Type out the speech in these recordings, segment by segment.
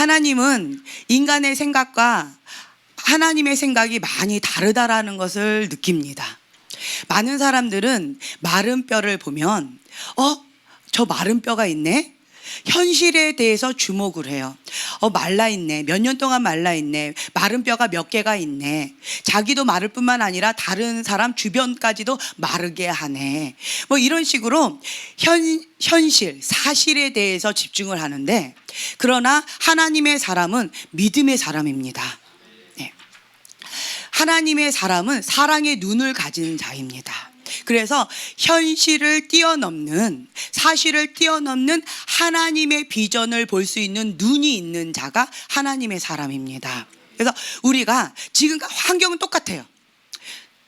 하나님은 인간의 생각과 하나님의 생각이 많이 다르다라는 것을 느낍니다. 많은 사람들은 마른 뼈를 보면 저 마른 뼈가 있네? 현실에 대해서 주목을 해요. 말라있네. 몇 년 동안 말라있네. 마른 뼈가 몇 개가 있네. 자기도 마를 뿐만 아니라 다른 사람 주변까지도 마르게 하네. 뭐 이런 식으로 현실, 사실에 대해서 집중을 하는데, 그러나 하나님의 사람은 믿음의 사람입니다. 네. 하나님의 사람은 사랑의 눈을 가진 자입니다. 그래서 현실을 뛰어넘는, 사실을 뛰어넘는 하나님의 비전을 볼 수 있는 눈이 있는 자가 하나님의 사람입니다. 그래서 우리가 지금 환경은 똑같아요.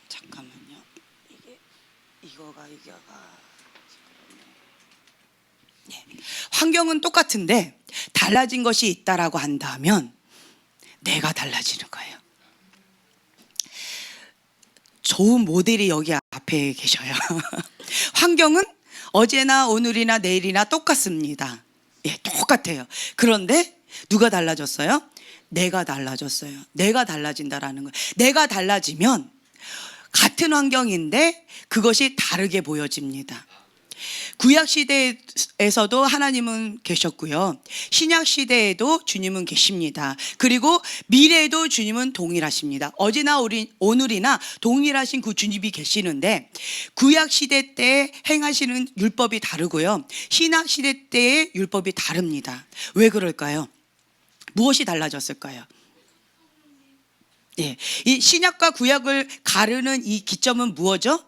잠깐만요. 이거가 네. 환경은 똑같은데 달라진 것이 있다라고 한다면 내가 달라지는 거예요. 좋은 모델이 여기 앞에 계셔요. 환경은 어제나 오늘이나 내일이나 똑같습니다. 예, 똑같아요. 그런데 누가 달라졌어요? 내가 달라졌어요. 내가 달라진다라는 거예요. 내가 달라지면 같은 환경인데 그것이 다르게 보여집니다. 구약 시대에서도 하나님은 계셨고요. 신약 시대에도 주님은 계십니다. 그리고 미래에도 주님은 동일하십니다. 어제나 오늘이나 동일하신 그 주님이 계시는데, 구약 시대 때 행하시는 율법이 다르고요. 신약 시대 때의 율법이 다릅니다. 왜 그럴까요? 무엇이 달라졌을까요? 예, 이 신약과 구약을 가르는 이 기점은 무엇이죠?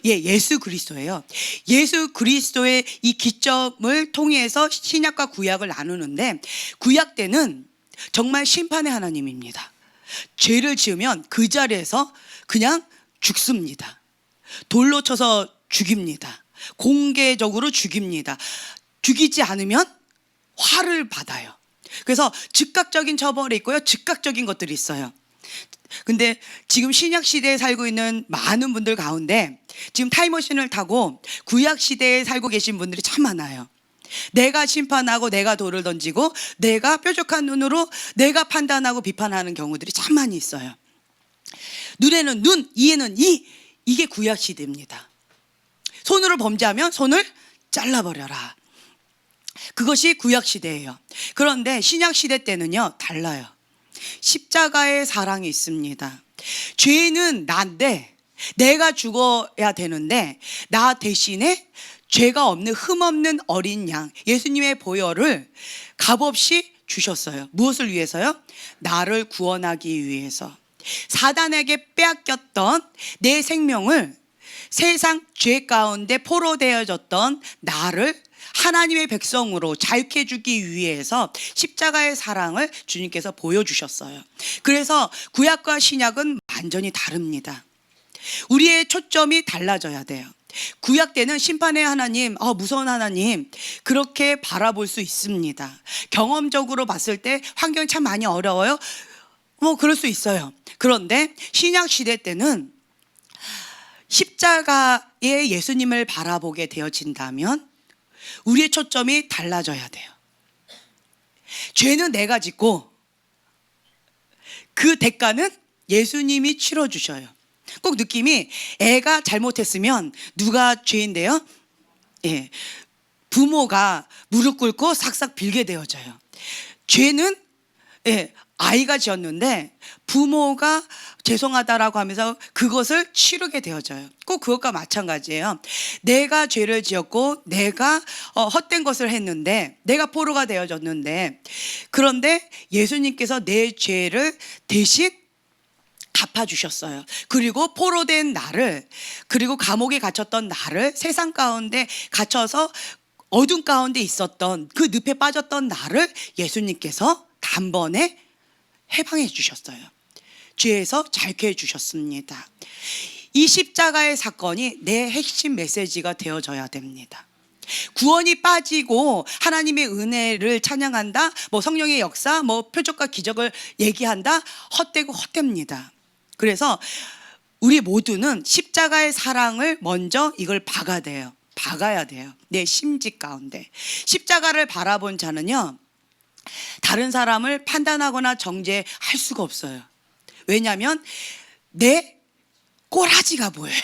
예수 그리스도예요. 예수 그리스도의 이 기점을 통해서 신약과 구약을 나누는데, 구약 때는 정말 심판의 하나님입니다. 죄를 지으면 그 자리에서 그냥 죽습니다. 돌로 쳐서 죽입니다. 공개적으로 죽입니다. 죽이지 않으면 화를 받아요. 그래서 즉각적인 처벌이 있고요, 즉각적인 것들이 있어요. 근데 지금 신약 시대에 살고 있는 많은 분들 가운데 지금 타임머신을 타고 구약 시대에 살고 계신 분들이 참 많아요. 내가 심판하고 내가 돌을 던지고 내가 뾰족한 눈으로 내가 판단하고 비판하는 경우들이 참 많이 있어요. 눈에는 눈, 이에는 이, 이게 구약 시대입니다. 손으로 범죄하면 손을 잘라버려라. 그것이 구약 시대예요. 그런데 신약 시대 때는요, 달라요. 십자가의 사랑이 있습니다. 죄는 나인데 내가 죽어야 되는데 나 대신에 죄가 없는 흠 없는 어린 양 예수님의 보혈을 값없이 주셨어요. 무엇을 위해서요? 나를 구원하기 위해서. 사단에게 빼앗겼던 내 생명을, 세상 죄 가운데 포로되어졌던 나를 하나님의 백성으로 자유케 해주기 위해서 십자가의 사랑을 주님께서 보여주셨어요. 그래서 구약과 신약은 완전히 다릅니다. 우리의 초점이 달라져야 돼요. 구약 때는 심판의 하나님, 무서운 하나님, 그렇게 바라볼 수 있습니다. 경험적으로 봤을 때 환경이 참 많이 어려워요. 그럴 수 있어요. 그런데 신약 시대 때는 십자가의 예수님을 바라보게 되어진다면 우리의 초점이 달라져야 돼요. 죄는 내가 짓고 그 대가는 예수님이 치러주셔요. 꼭 느낌이, 애가 잘못했으면 누가 죄인데요? 예, 부모가 무릎 꿇고 싹싹 빌게 되어져요. 죄는 아이가 지었는데 부모가 죄송하다라고 하면서 그것을 치르게 되어져요. 꼭 그것과 마찬가지예요. 내가 죄를 지었고 내가 헛된 것을 했는데 내가 포로가 되어졌는데, 그런데 예수님께서 내 죄를 대신 갚아주셨어요. 그리고 포로된 나를, 그리고 감옥에 갇혔던 나를, 세상 가운데 갇혀서 어둠 가운데 있었던 그 늪에 빠졌던 나를 예수님께서 단번에 해방해 주셨어요. 죄에서 자유케 해주셨습니다. 이 십자가의 사건이 내 핵심 메시지가 되어져야 됩니다. 구원이 빠지고 하나님의 은혜를 찬양한다, 성령의 역사, 표적과 기적을 얘기한다, 헛되고 헛됩니다. 그래서 우리 모두는 십자가의 사랑을 먼저 이걸 박아야 돼요. 내 심지 가운데. 십자가를 바라본 자는요, 다른 사람을 판단하거나 정죄할 수가 없어요. 왜냐하면 내 꼬라지가 보여요.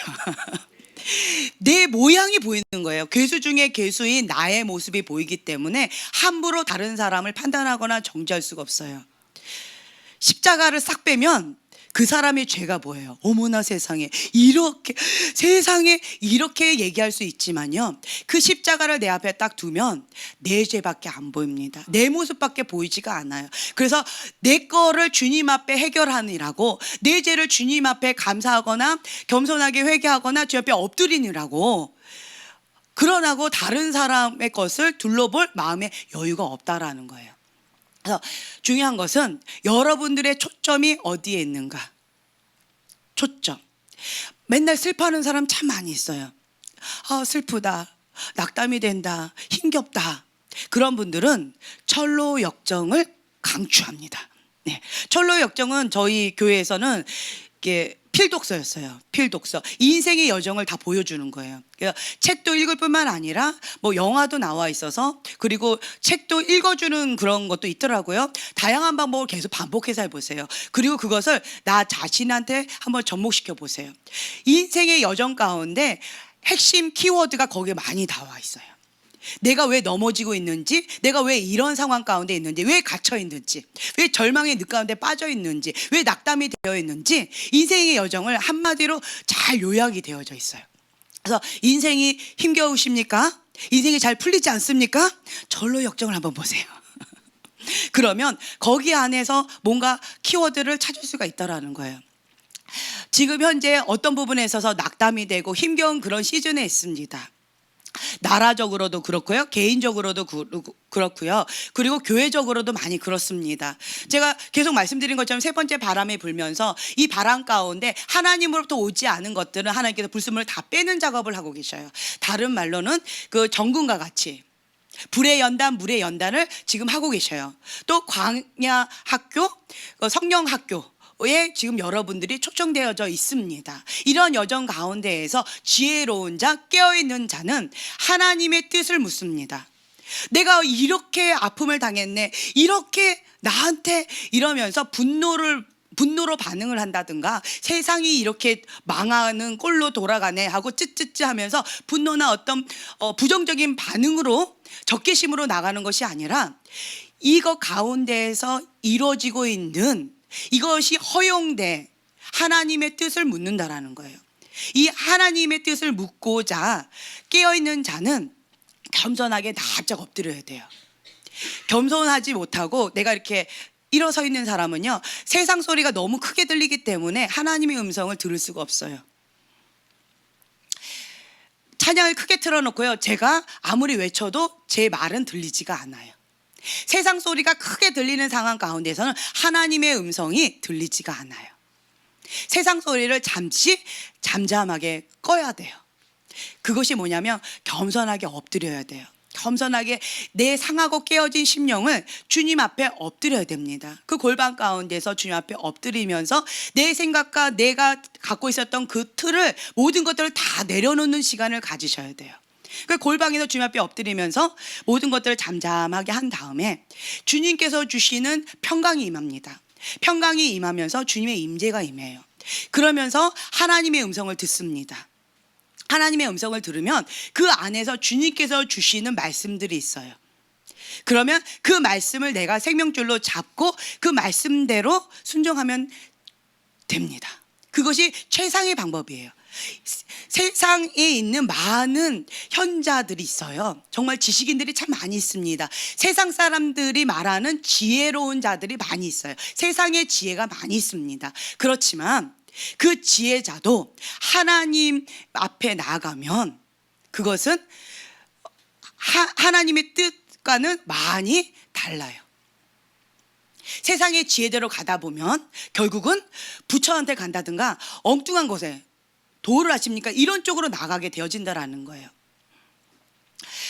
내 모양이 보이는 거예요. 괴수 중에 괴수인 나의 모습이 보이기 때문에 함부로 다른 사람을 판단하거나 정죄할 수가 없어요. 십자가를 싹 빼면 그 사람의 죄가 보여요. 어머나 세상에 이렇게 얘기할 수 있지만요, 그 십자가를 내 앞에 딱 두면 내 죄밖에 안 보입니다. 내 모습밖에 보이지가 않아요. 그래서 내 거를 주님 앞에 해결하느라고, 내 죄를 주님 앞에 감사하거나 겸손하게 회개하거나 주 앞에 엎드리느라고, 그러나고 다른 사람의 것을 둘러볼 마음의 여유가 없다라는 거예요. 그래서 중요한 것은 여러분들의 초점이 어디에 있는가. 초점. 맨날 슬퍼하는 사람 참 많이 있어요. 슬프다, 낙담이 된다, 힘겹다. 그런 분들은 철로 역정을 강추합니다. 네. 철로 역정은 저희 교회에서는 이게 필독서였어요. 필독서. 인생의 여정을 다 보여주는 거예요. 책도 읽을 뿐만 아니라 뭐 영화도 나와 있어서, 그리고 책도 읽어주는 그런 것도 있더라고요. 다양한 방법을 계속 반복해서 해보세요. 그리고 그것을 나 자신한테 한번 접목시켜 보세요. 인생의 여정 가운데 핵심 키워드가 거기에 많이 나와 있어요. 내가 왜 넘어지고 있는지, 내가 왜 이런 상황 가운데 있는지, 왜 갇혀 있는지, 왜 절망의 늪 가운데 빠져 있는지, 왜 낙담이 되어 있는지, 인생의 여정을 한마디로 잘 요약이 되어져 있어요. 그래서 인생이 힘겨우십니까? 인생이 잘 풀리지 않습니까? 절로 역정을 한번 보세요. 그러면 거기 안에서 뭔가 키워드를 찾을 수가 있다라는 거예요. 지금 현재 어떤 부분에 있어서 낙담이 되고 힘겨운 그런 시즌에 있습니다. 나라적으로도 그렇고요, 개인적으로도 그렇고요, 그리고 교회적으로도 많이 그렇습니다. 제가 계속 말씀드린 것처럼 세 번째 바람이 불면서 이 바람 가운데 하나님으로부터 오지 않은 것들은 하나님께서 불순물을 다 빼는 작업을 하고 계셔요. 다른 말로는 그 정금과 같이 불의 연단, 물의 연단을 지금 하고 계셔요. 또 광야 학교, 성령 학교 에 지금 여러분들이 초청되어져 있습니다. 이런 여정 가운데에서 지혜로운 자, 깨어있는 자는 하나님의 뜻을 묻습니다. 내가 이렇게 아픔을 당했네, 이렇게 나한테 이러면서 분노로 반응을 한다든가, 세상이 이렇게 망하는 꼴로 돌아가네 하고 찌찌찌 하면서 분노나 어떤 부정적인 반응으로, 적개심으로 나가는 것이 아니라 이거 가운데에서 이루어지고 있는 이것이 허용돼 하나님의 뜻을 묻는다라는 거예요. 이 하나님의 뜻을 묻고자 깨어있는 자는 겸손하게 납작 엎드려야 돼요. 겸손하지 못하고 내가 이렇게 일어서 있는 사람은요, 세상 소리가 너무 크게 들리기 때문에 하나님의 음성을 들을 수가 없어요. 찬양을 크게 틀어놓고요, 제가 아무리 외쳐도 제 말은 들리지가 않아요. 세상 소리가 크게 들리는 상황 가운데서는 하나님의 음성이 들리지가 않아요. 세상 소리를 잠시 잠잠하게 꺼야 돼요. 그것이 뭐냐면 겸손하게 엎드려야 돼요. 겸손하게 내 상하고 깨어진 심령을 주님 앞에 엎드려야 됩니다. 그 골방 가운데서 주님 앞에 엎드리면서 내 생각과 내가 갖고 있었던 그 틀을, 모든 것들을 다 내려놓는 시간을 가지셔야 돼요. 그 골방에서 주님 앞에 엎드리면서 모든 것들을 잠잠하게 한 다음에 주님께서 주시는 평강이 임합니다. 평강이 임하면서 주님의 임재가 임해요. 그러면서 하나님의 음성을 듣습니다. 하나님의 음성을 들으면 그 안에서 주님께서 주시는 말씀들이 있어요. 그러면 그 말씀을 내가 생명줄로 잡고 그 말씀대로 순종하면 됩니다. 그것이 최상의 방법이에요. 세상에 있는 많은 현자들이 있어요. 정말 지식인들이 참 많이 있습니다. 세상 사람들이 말하는 지혜로운 자들이 많이 있어요. 세상에 지혜가 많이 있습니다. 그렇지만 그 지혜자도 하나님 앞에 나아가면 그것은 하나님의 뜻과는 많이 달라요. 세상의 지혜대로 가다 보면 결국은 부처한테 간다든가 엉뚱한 곳에, 도를 아십니까? 이런 쪽으로 나가게 되어진다라는 거예요.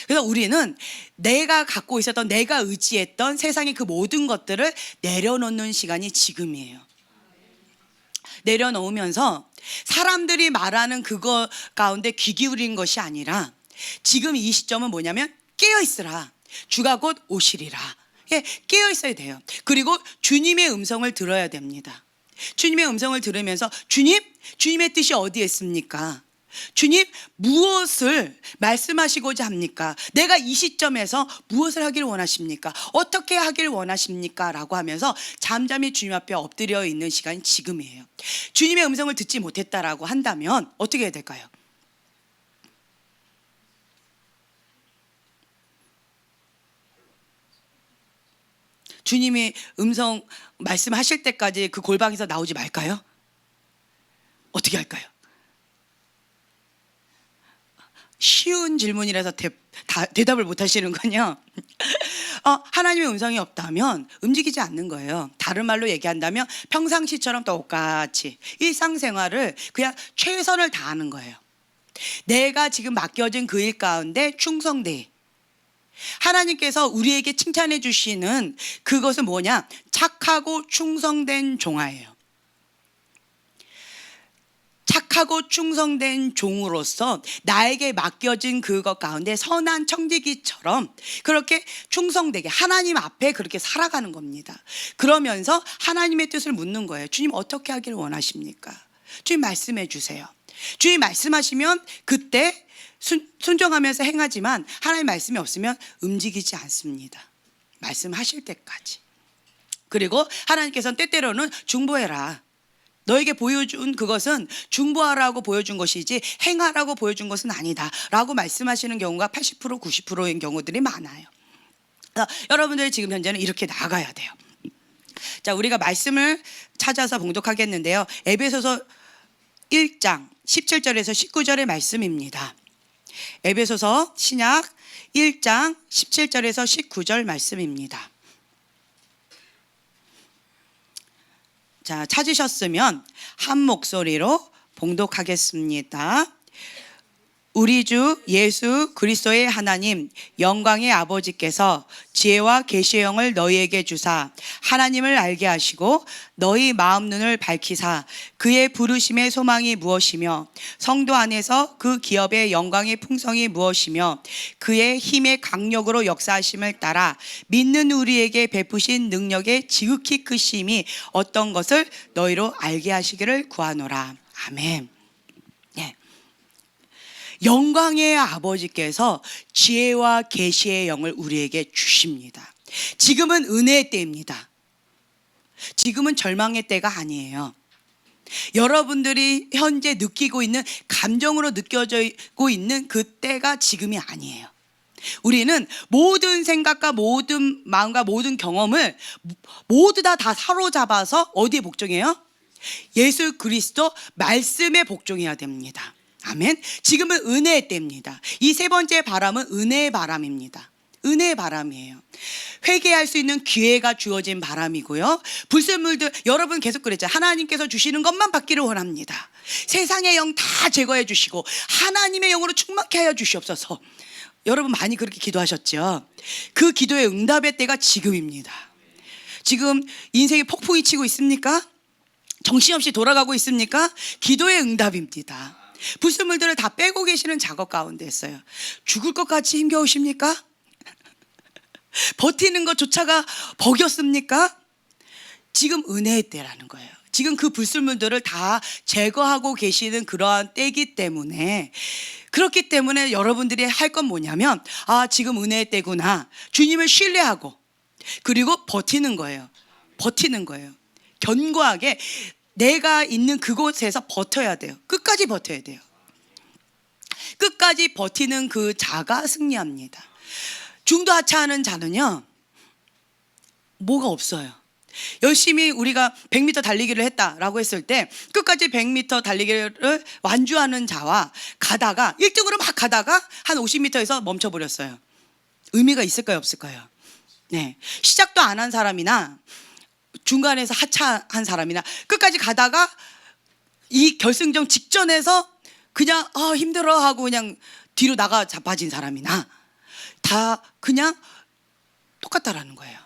그래서 우리는 내가 갖고 있었던, 내가 의지했던 세상의 그 모든 것들을 내려놓는 시간이 지금이에요. 내려놓으면서 사람들이 말하는 그거 가운데 귀 기울인 것이 아니라 지금 이 시점은 뭐냐면 깨어있으라, 주가 곧 오시리라. 예, 깨어 있어야 돼요. 그리고 주님의 음성을 들어야 됩니다. 주님의 음성을 들으면서 주님의 뜻이 어디에 있습니까? 주님 무엇을 말씀하시고자 합니까? 내가 이 시점에서 무엇을 하길 원하십니까? 어떻게 하길 원하십니까? 라고 하면서 잠잠히 주님 앞에 엎드려 있는 시간이 지금이에요. 주님의 음성을 듣지 못했다라고 한다면 어떻게 해야 될까요? 주님이 음성 말씀하실 때까지 그 골방에서 나오지 말까요? 어떻게 할까요? 쉬운 질문이라서 대답을 못 하시는군요. 하나님의 음성이 없다면 움직이지 않는 거예요. 다른 말로 얘기한다면 평상시처럼 똑같이 일상생활을 그냥 최선을 다하는 거예요. 내가 지금 맡겨진 그 일 가운데 충성되. 하나님께서 우리에게 칭찬해 주시는 그것은 뭐냐? 착하고 충성된 종아예요. 착하고 충성된 종으로서 나에게 맡겨진 그것 가운데 선한 청지기처럼 그렇게 충성되게 하나님 앞에 그렇게 살아가는 겁니다. 그러면서 하나님의 뜻을 묻는 거예요. 주님 어떻게 하기를 원하십니까? 주님 말씀해 주세요. 주님 말씀하시면 그때 순종하면서 행하지만 하나님 말씀이 없으면 움직이지 않습니다. 말씀하실 때까지. 그리고 하나님께서는 때때로는 중보해라. 너에게 보여준 그것은 중보하라고 보여준 것이지 행하라고 보여준 것은 아니다 라고 말씀하시는 경우가 80% 90%인 경우들이 많아요. 여러분들이 지금 현재는 이렇게 나아가야 돼요. 자, 우리가 말씀을 찾아서 봉독하겠는데요. 에베소서 1장 17절에서 19절의 말씀입니다. 에베소서 신약 1장 17절에서 19절 말씀입니다. 자, 찾으셨으면 한 목소리로 봉독하겠습니다. 우리 주 예수 그리스도의 하나님 영광의 아버지께서 지혜와 계시의 영을 너희에게 주사 하나님을 알게 하시고 너희 마음 눈을 밝히사 그의 부르심의 소망이 무엇이며 성도 안에서 그 기업의 영광의 풍성이 무엇이며 그의 힘의 강력으로 역사하심을 따라 믿는 우리에게 베푸신 능력의 지극히 크심이 어떤 것을 너희로 알게 하시기를 구하노라. 아멘. 영광의 아버지께서 지혜와 계시의 영을 우리에게 주십니다. 지금은 은혜의 때입니다. 지금은 절망의 때가 아니에요. 여러분들이 현재 느끼고 있는 감정으로 느껴지고 있는 그 때가 지금이 아니에요. 우리는 모든 생각과 모든 마음과 모든 경험을 모두 다 사로잡아서 어디에 복종해요? 예수 그리스도 말씀에 복종해야 됩니다. 아멘. 지금은 은혜의 때입니다. 이 세 번째 바람은 은혜의 바람입니다. 은혜의 바람이에요. 회개할 수 있는 기회가 주어진 바람이고요. 불순물들 여러분 계속 그랬죠. 하나님께서 주시는 것만 받기를 원합니다. 세상의 영 다 제거해 주시고 하나님의 영으로 충만케 하여 주시옵소서. 여러분 많이 그렇게 기도하셨죠. 그 기도의 응답의 때가 지금입니다. 지금 인생에 폭풍이 치고 있습니까? 정신없이 돌아가고 있습니까? 기도의 응답입니다. 불순물들을 다 빼고 계시는 작업 가운데 있어요. 죽을 것 같이 힘겨우십니까? 버티는 것조차가 벅였습니까? 지금 은혜의 때라는 거예요. 지금 그 불순물들을 다 제거하고 계시는 그러한 때이기 때문에 그렇기 때문에 여러분들이 할 건 뭐냐면 지금 은혜의 때구나. 주님을 신뢰하고 그리고 버티는 거예요. 버티는 거예요. 견고하게 내가 있는 그곳에서 버텨야 돼요. 끝까지 버텨야 돼요. 끝까지 버티는 그 자가 승리합니다. 중도하차하는 자는요, 뭐가 없어요. 열심히 우리가 100m 달리기를 했다라고 했을 때 끝까지 100m 달리기를 완주하는 자와 가다가 1등으로 막 가다가 한 50m에서 멈춰버렸어요. 의미가 있을까요? 없을까요? 네, 시작도 안 한 사람이나 중간에서 하차한 사람이나 끝까지 가다가 이 결승전 직전에서 그냥 힘들어 하고 그냥 뒤로 나가 자빠진 사람이나 다 그냥 똑같다라는 거예요.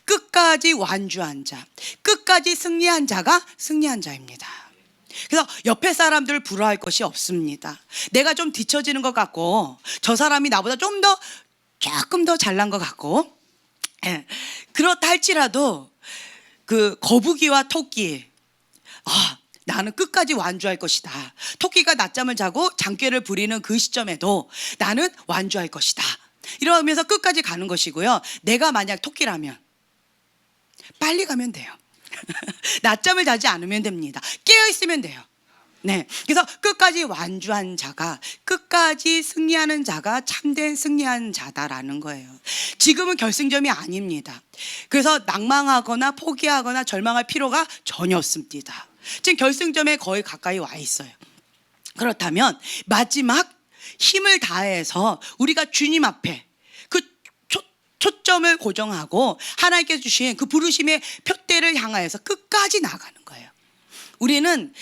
끝까지 완주한 자, 끝까지 승리한 자가 승리한 자입니다. 그래서 옆에 사람들을 부러워할 것이 없습니다. 내가 좀 뒤처지는 것 같고 저 사람이 나보다 조금 더 잘난 것 같고 예. 그렇다 할지라도 그 거북이와 토끼, 나는 끝까지 완주할 것이다. 토끼가 낮잠을 자고 장꾀를 부리는 그 시점에도 나는 완주할 것이다. 이러면서 끝까지 가는 것이고요. 내가 만약 토끼라면 빨리 가면 돼요. 낮잠을 자지 않으면 됩니다. 깨어 있으면 돼요. 네. 그래서 끝까지 완주한 자가, 끝까지 승리하는 자가 참된 승리한 자다라는 거예요. 지금은 결승점이 아닙니다. 그래서 낭망하거나 포기하거나 절망할 필요가 전혀 없습니다. 지금 결승점에 거의 가까이 와 있어요. 그렇다면 마지막 힘을 다해서 우리가 주님 앞에 그 초점을 고정하고 하나님께서 주신 그 부르심의 표대를 향하여서 끝까지 나가는 거예요. 우리는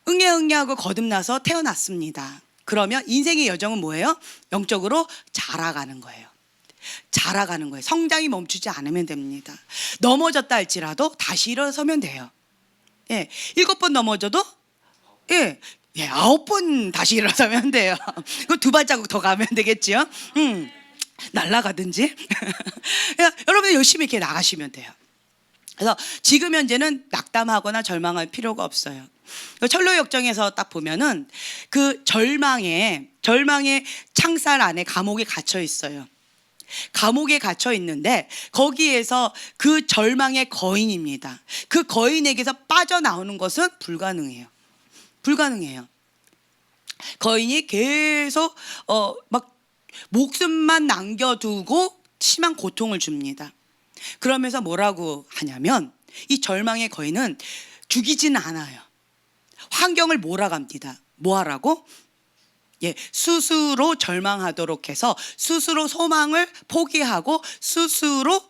응애응애하고 거듭나서 태어났습니다. 그러면 인생의 여정은 뭐예요? 영적으로 자라가는 거예요. 자라가는 거예요. 성장이 멈추지 않으면 됩니다. 넘어졌다 할지라도 다시 일어서면 돼요. 7번 넘어져도 9번 다시 일어서면 돼요. 그 2발자국 더 가면 되겠지요. 날아가든지. 여러분 열심히 이렇게 나가시면 돼요. 그래서 지금 현재는 낙담하거나 절망할 필요가 없어요. 철로역정에서 딱 보면은 그 절망의 창살 안에 감옥에 갇혀 있어요. 감옥에 갇혀 있는데 거기에서 그 절망의 거인입니다. 그 거인에게서 빠져나오는 것은 불가능해요. 거인이 계속 막 목숨만 남겨두고 심한 고통을 줍니다. 그러면서 뭐라고 하냐면 이 절망의 거인은 죽이지는 않아요. 환경을 몰아갑니다. 뭐 하라고? 스스로 절망하도록 해서 스스로 소망을 포기하고 스스로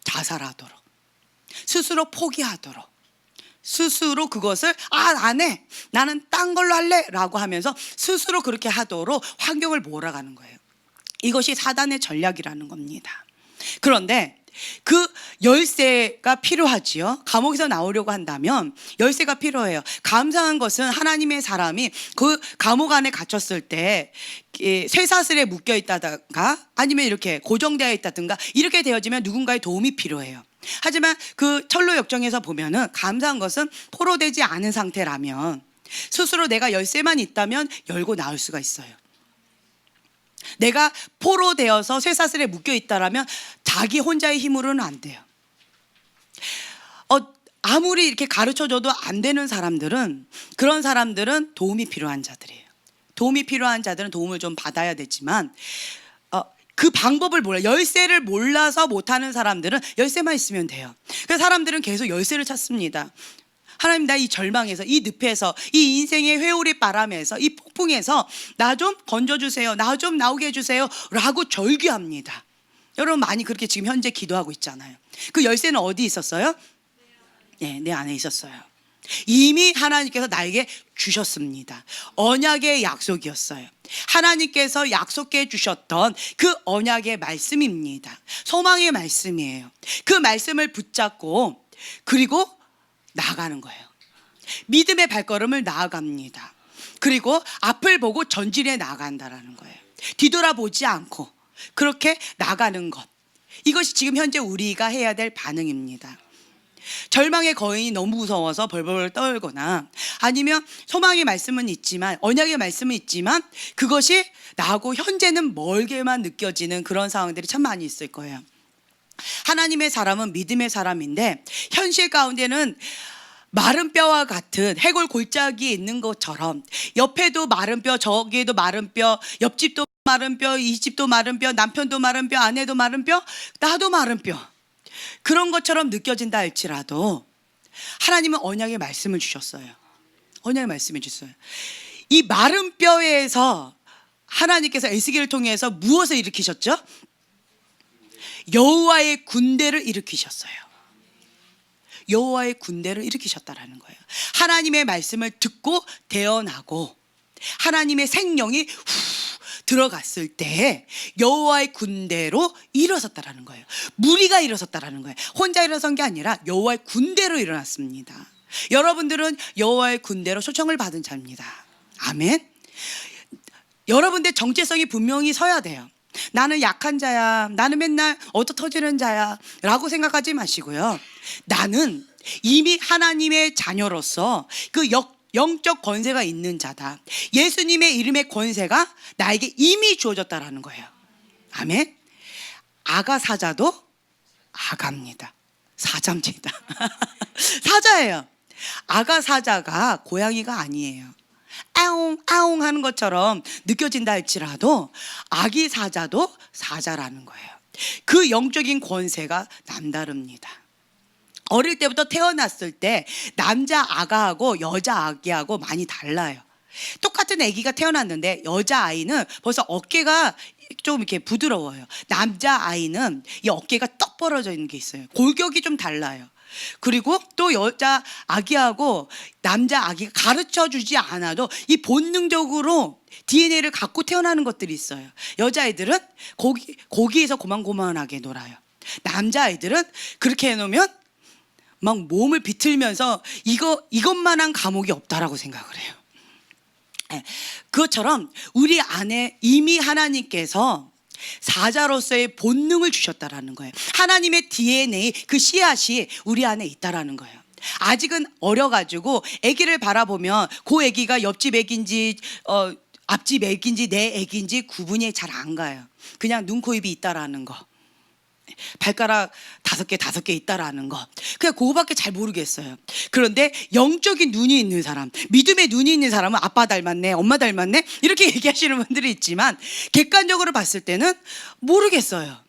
자살하도록, 스스로 포기하도록, 스스로 그것을 안 해, 나는 딴 걸로 할래 라고 하면서 스스로 그렇게 하도록 환경을 몰아가는 거예요. 이것이 사단의 전략이라는 겁니다. 그런데 그 열쇠가 필요하지요. 감옥에서 나오려고 한다면 열쇠가 필요해요. 감사한 것은 하나님의 사람이 그 감옥 안에 갇혔을 때 쇠사슬에 묶여 있다든가 아니면 이렇게 고정되어 있다든가 이렇게 되어지면 누군가의 도움이 필요해요. 하지만 그 철로역정에서 보면은 감사한 것은 포로되지 않은 상태라면 스스로 내가 열쇠만 있다면 열고 나올 수가 있어요. 내가 포로되어서 쇠사슬에 묶여 있다라면 자기 혼자의 힘으로는 안 돼요. 아무리 이렇게 가르쳐줘도 안 되는 사람들은, 그런 사람들은 도움이 필요한 자들이에요. 도움이 필요한 자들은 도움을 좀 받아야 되지만 그 방법을 몰라, 열쇠를 몰라서 못하는 사람들은 열쇠만 있으면 돼요. 그래서 사람들은 계속 열쇠를 찾습니다. 하나님, 나 이 절망에서, 이 늪에서, 이 인생의 회오리 바람에서, 이 폭풍에서 나 좀 건져주세요, 나 좀 나오게 해주세요 라고 절규합니다. 여러분 많이 그렇게 지금 현재 기도하고 있잖아요. 그 열쇠는 어디 있었어요? 내 안에 있었어요. 이미 하나님께서 나에게 주셨습니다. 언약의 약속이었어요. 하나님께서 약속해 주셨던 그 언약의 말씀입니다. 소망의 말씀이에요. 그 말씀을 붙잡고 그리고 나아가는 거예요. 믿음의 발걸음을 나아갑니다. 그리고 앞을 보고 전진해 나아간다라는 거예요. 뒤돌아보지 않고 그렇게 나가는 것, 이것이 지금 현재 우리가 해야 될 반응입니다. 절망의 거인이 너무 무서워서 벌벌 떨거나 아니면 소망의 말씀은 있지만, 언약의 말씀은 있지만 그것이 나하고 현재는 멀게만 느껴지는 그런 상황들이 참 많이 있을 거예요. 하나님의 사람은 믿음의 사람인데 현실 가운데는 마른 뼈와 같은 해골 골짜기에 있는 것처럼 옆에도 마른 뼈, 저기에도 마른 뼈, 옆집도 마른 뼈, 이 집도 마른 뼈, 남편도 마른 뼈, 아내도 마른 뼈, 나도 마른 뼈, 그런 것처럼 느껴진다 할지라도 하나님은 언약의 말씀을 주셨어요. 언약의 말씀을 주셨어요. 이 마른 뼈에서 하나님께서 에스겔을 통해서 무엇을 일으키셨죠? 여호와의 군대를 일으키셨어요. 여호와의 군대를 일으키셨다라는 거예요. 하나님의 말씀을 듣고 대언하고 하나님의 생명이 들어갔을 때 여호와의 군대로 일어섰다라는 거예요. 무리가 일어섰다라는 거예요. 혼자 일어선 게 아니라 여호와의 군대로 일어났습니다. 여러분들은 여호와의 군대로 초청을 받은 자입니다. 아멘. 여러분들 정체성이 분명히 서야 돼요. 나는 약한 자야. 나는 맨날 얻어 터지는 자야. 라고 생각하지 마시고요. 나는 이미 하나님의 자녀로서 그 영적 권세가 있는 자다. 예수님의 이름의 권세가 나에게 이미 주어졌다라는 거예요. 아멘. 아가 사자도 아가입니다. 사자입니다. 사자예요. 아가 사자가 고양이가 아니에요. 아웅 아웅 하는 것처럼 느껴진다 할지라도 아기 사자도 사자라는 거예요. 그 영적인 권세가 남다릅니다. 어릴 때부터 태어났을 때 남자 아가하고 여자 아기하고 많이 달라요. 똑같은 아기가 태어났는데 여자아이는 벌써 어깨가 좀 이렇게 부드러워요. 남자아이는 이 어깨가 떡 벌어져 있는 게 있어요. 골격이 좀 달라요. 그리고 또 여자 아기하고 남자 아기가 가르쳐 주지 않아도 이 본능적으로 DNA를 갖고 태어나는 것들이 있어요. 여자아이들은 고기에서 고만고만하게 놀아요. 남자아이들은 그렇게 해놓으면 막 몸을 비틀면서 이것만한 과목이 없다라고 생각을 해요. 그것처럼 우리 안에 이미 하나님께서 사자로서의 본능을 주셨다라는 거예요. 하나님의 DNA, 그 씨앗이 우리 안에 있다라는 거예요. 아직은 어려가지고 아기를 바라보면 그 아기가 옆집 아기인지 앞집 아기인지 내 아기인지 구분이 잘 안 가요. 그냥 눈, 코, 입이 있다라는 거, 발가락 5개 있다라는 거, 그냥 그거밖에 잘 모르겠어요. 그런데 영적인 눈이 있는 사람, 믿음의 눈이 있는 사람은 아빠 닮았네, 엄마 닮았네 이렇게 얘기하시는 분들이 있지만 객관적으로 봤을 때는 모르겠어요.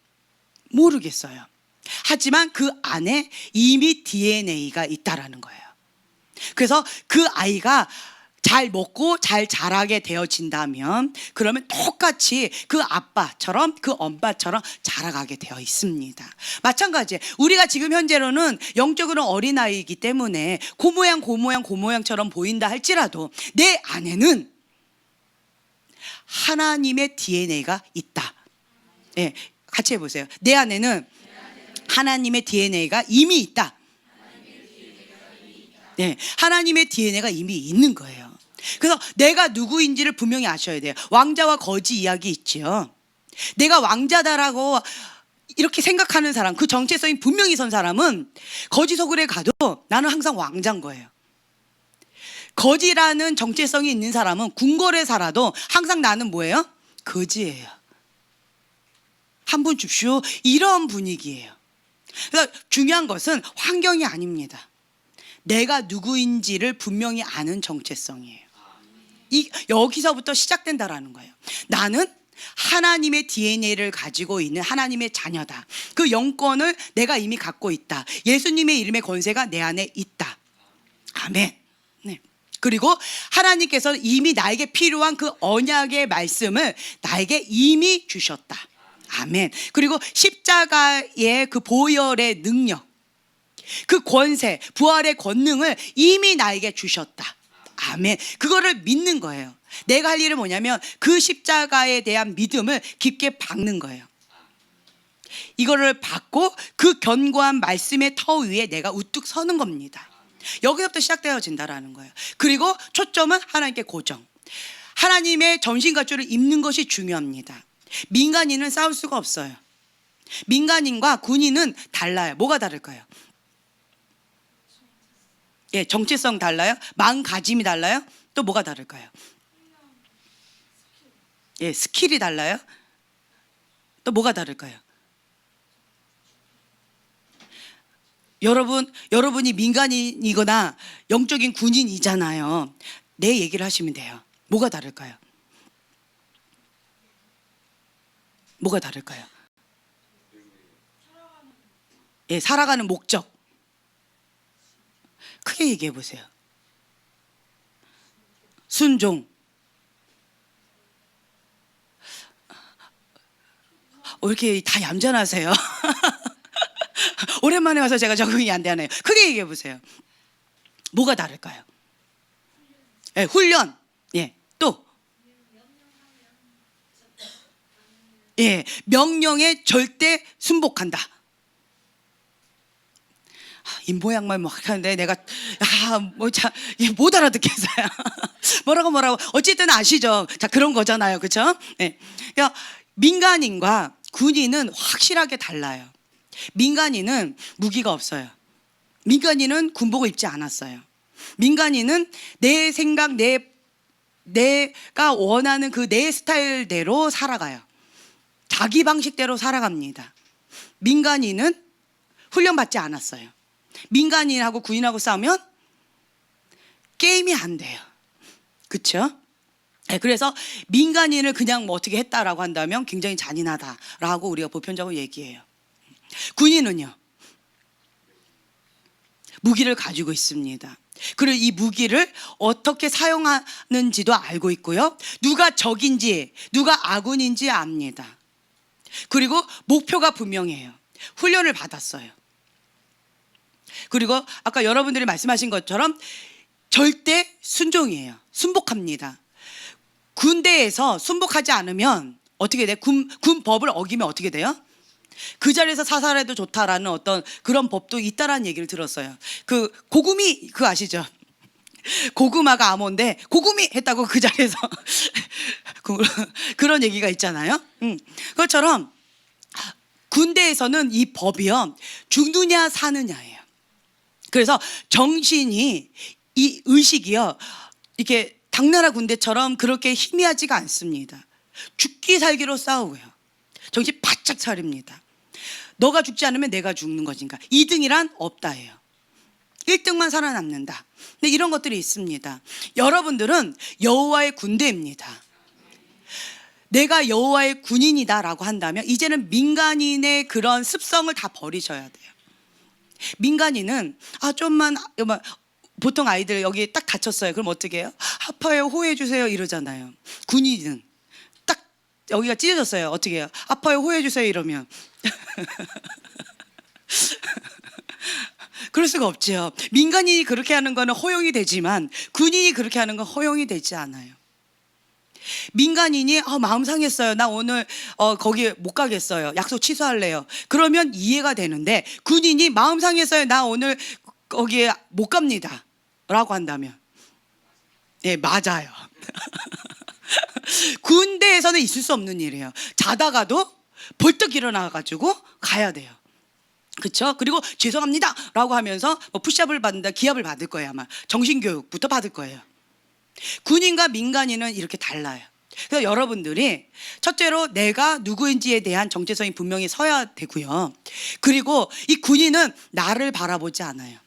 하지만 그 안에 이미 DNA가 있다라는 거예요. 그래서 그 아이가 잘 먹고 잘 자라게 되어진다면 그러면 똑같이 그 아빠처럼 그 엄마처럼 자라가게 되어 있습니다. 마찬가지예요. 우리가 지금 현재로는 영적으로 어린아이이기 때문에 고모양처럼 보인다 할지라도 내 안에는 하나님의 DNA가 있다. 네, 같이 해보세요. 내 안에는 하나님의 DNA가 이미 있다. 네, 하나님의 DNA가 이미 있는 거예요. 그래서 내가 누구인지를 분명히 아셔야 돼요. 왕자와 거지 이야기 있죠. 내가 왕자다라고 이렇게 생각하는 사람, 그 정체성이 분명히 선 사람은 거지 소굴에 가도 나는 항상 왕자인 거예요. 거지라는 정체성이 있는 사람은 궁궐에 살아도 항상 나는 뭐예요? 거지예요. 한 분 줍쇼, 이런 분위기예요. 그래서 중요한 것은 환경이 아닙니다. 내가 누구인지를 분명히 아는 정체성이에요. 여기서부터 시작된다라는 거예요. 나는 하나님의 DNA를 가지고 있는 하나님의 자녀다. 그 영권을 내가 이미 갖고 있다. 예수님의 이름의 권세가 내 안에 있다. 아멘. 네. 그리고 하나님께서 이미 나에게 필요한 그 언약의 말씀을 나에게 이미 주셨다. 아멘. 그리고 십자가의 그 보혈의 능력, 그 권세, 부활의 권능을 이미 나에게 주셨다. 아멘. 그거를 믿는 거예요. 내가 할 일은 뭐냐면 그 십자가에 대한 믿음을 깊게 박는 거예요. 이거를 받고 그 견고한 말씀의 터 위에 내가 우뚝 서는 겁니다. 여기서부터 시작되어진다라는 거예요. 그리고 초점은 하나님께 고정. 하나님의 전신갑주를 입는 것이 중요합니다. 민간인은 싸울 수가 없어요. 민간인과 군인은 달라요. 뭐가 다를까요? 예, 정체성 달라요? 마음가짐이 달라요? 또 뭐가 다를까요? 예, 스킬이 달라요? 또 뭐가 다를까요? 여러분이 민간인이거나 영적인 군인이잖아요. 내 얘기를 하시면 돼요. 뭐가 다를까요? 뭐가 다를까요? 예, 살아가는 목적. 크게 얘기해 보세요. 순종. 왜 이렇게 다 얌전하세요? 오랜만에 와서 제가 적응이 안 되네요. 크게 얘기해 보세요. 뭐가 다를까요? 예, 훈련. 예, 또. 예, 명령에 절대 순복한다. 입모양만 막 하는데 내가 못 알아듣겠어요. 뭐라고 어쨌든 아시죠? 자, 그런 거잖아요, 그렇죠? 네. 그러니까 민간인과 군인은 확실하게 달라요. 민간인은 무기가 없어요. 민간인은 군복을 입지 않았어요. 민간인은 내 생각, 내가 원하는 그 내 스타일대로 살아가요. 자기 방식대로 살아갑니다. 민간인은 훈련받지 않았어요. 민간인하고 군인하고 싸우면 게임이 안 돼요. 그렇죠? 그래서 민간인을 그냥 뭐 어떻게 했다라고 한다면 굉장히 잔인하다라고 우리가 보편적으로 얘기해요. 군인은요, 무기를 가지고 있습니다. 그리고 이 무기를 어떻게 사용하는지도 알고 있고요. 누가 적인지, 누가 아군인지 압니다. 그리고 목표가 분명해요. 훈련을 받았어요. 그리고 아까 여러분들이 말씀하신 것처럼 절대 순종이에요. 순복합니다. 군대에서 순복하지 않으면 어떻게 돼? 군법을 어기면 어떻게 돼요? 그 자리에서 사살해도 좋다라는 어떤 그런 법도 있다라는 얘기를 들었어요. 그 고구미 그거 아시죠? 고구마가 암호인데 고구미 했다고 그 자리에서 그런 얘기가 있잖아요. 그것처럼 군대에서는 이 법이요, 죽느냐 사느냐예요. 그래서 정신이, 이 의식이요, 이렇게 당나라 군대처럼 그렇게 희미하지가 않습니다. 죽기 살기로 싸우고요. 정신 바짝 차립니다. 너가 죽지 않으면 내가 죽는 것인가. 2등이란 없다예요. 1등만 살아남는다. 근데 이런 것들이 있습니다. 여러분들은 여호와의 군대입니다. 내가 여호와의 군인이다라고 한다면 이제는 민간인의 그런 습성을 다 버리셔야 돼요. 민간인은 좀만, 보통 아이들 여기 딱 다쳤어요. 그럼 어떻게 해요? 아파요, 호해해 주세요 이러잖아요. 군인은 딱 여기가 찢어졌어요. 어떻게 해요? 아파요, 호해해 주세요 이러면 그럴 수가 없죠. 민간인이 그렇게 하는 거는 허용이 되지만 군인이 그렇게 하는 건 허용이 되지 않아요. 민간인이 마음 상했어요. 나 오늘 거기 못 가겠어요. 약속 취소할래요. 그러면 이해가 되는데, 군인이 마음 상했어요. 나 오늘 거기에 못 갑니다. 라고 한다면, 예, 맞아요. 군대에서는 있을 수 없는 일이에요. 자다가도 벌떡 일어나가지고 가야 돼요. 그렇죠? 그리고 죄송합니다 라고 하면서 뭐 푸시업을 받는다, 기합을 받을 거예요. 아마 정신교육부터 받을 거예요. 군인과 민간인은 이렇게 달라요. 그래서 여러분들이 첫째로 내가 누구인지에 대한 정체성이 분명히 서야 되고요. 그리고 이 군인은 나를 바라보지 않아요.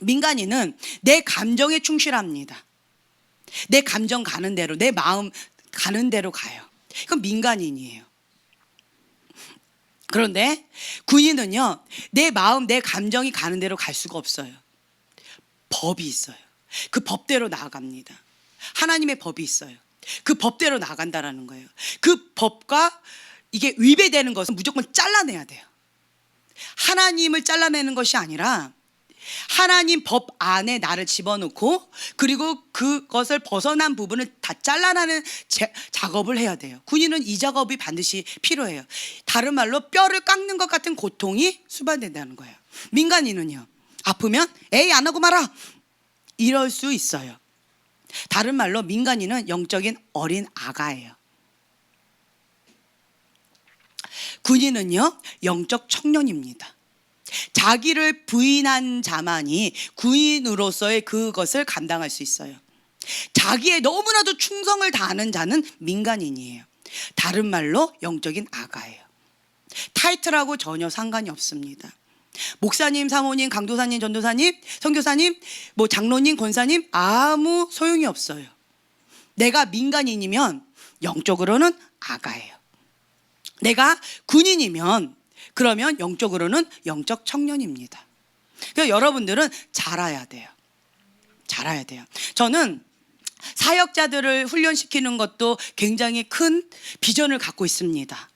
민간인은 내 감정에 충실합니다. 내 감정 가는 대로, 내 마음 가는 대로 가요. 그건 민간인이에요. 그런데 군인은요, 내 마음, 내 감정이 가는 대로 갈 수가 없어요. 법이 있어요. 그 법대로 나아갑니다. 하나님의 법이 있어요. 그 법대로 나간다라는 거예요. 그 법과 이게 위배되는 것은 무조건 잘라내야 돼요. 하나님을 잘라내는 것이 아니라 하나님 법 안에 나를 집어넣고, 그리고 그것을 벗어난 부분을 다 잘라내는 작업을 해야 돼요. 군인은 이 작업이 반드시 필요해요. 다른 말로 뼈를 깎는 것 같은 고통이 수반된다는 거예요. 민간인은요, 아프면 에이 안 하고 말아 이럴 수 있어요. 다른 말로 민간인은 영적인 어린 아가예요. 군인은요, 영적 청년입니다. 자기를 부인한 자만이 군인으로서의 그것을 감당할 수 있어요. 자기의 너무나도 충성을 다하는 자는 민간인이에요. 다른 말로 영적인 아가예요. 타이틀하고 전혀 상관이 없습니다. 목사님, 사모님, 강도사님, 전도사님, 선교사님, 뭐 장로님, 권사님 아무 소용이 없어요. 내가 민간인이면 영적으로는 아가예요. 내가 군인이면 그러면 영적으로는 영적 청년입니다. 그러니까 여러분들은 자라야 돼요. 자라야 돼요. 저는 사역자들을 훈련시키는 것도 굉장히 큰 비전을 갖고 있습니다.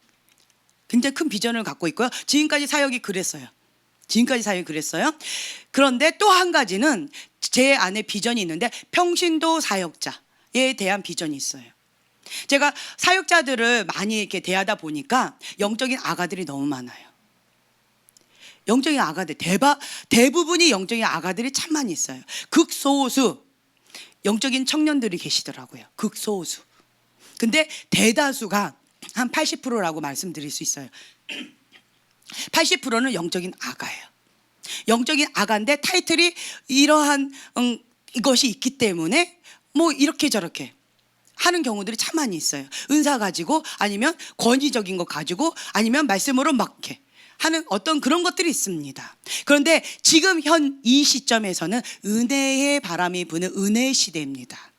굉장히 큰 비전을 갖고 있고요. 지금까지 사역이 그랬어요. 그런데 또 한 가지는 제 안에 비전이 있는데, 평신도 사역자에 대한 비전이 있어요. 제가 사역자들을 많이 이렇게 대하다 보니까 영적인 아가들이 너무 많아요. 영적인 아가들, 대부분이 영적인 아가들이 참 많이 있어요. 극소수 영적인 청년들이 계시더라고요. 극소수. 근데 대다수가 한 80%라고 말씀드릴 수 있어요. 80%는 영적인 아가예요. 영적인 아가인데 타이틀이 이러한 이것이 있기 때문에 뭐 이렇게 저렇게 하는 경우들이 참 많이 있어요. 은사 가지고 아니면 권위적인 것 가지고 아니면 말씀으로 막 이렇게 하는 어떤 그런 것들이 있습니다. 그런데 지금 현 이 시점에서는 은혜의 바람이 부는 은혜의 시대입니다.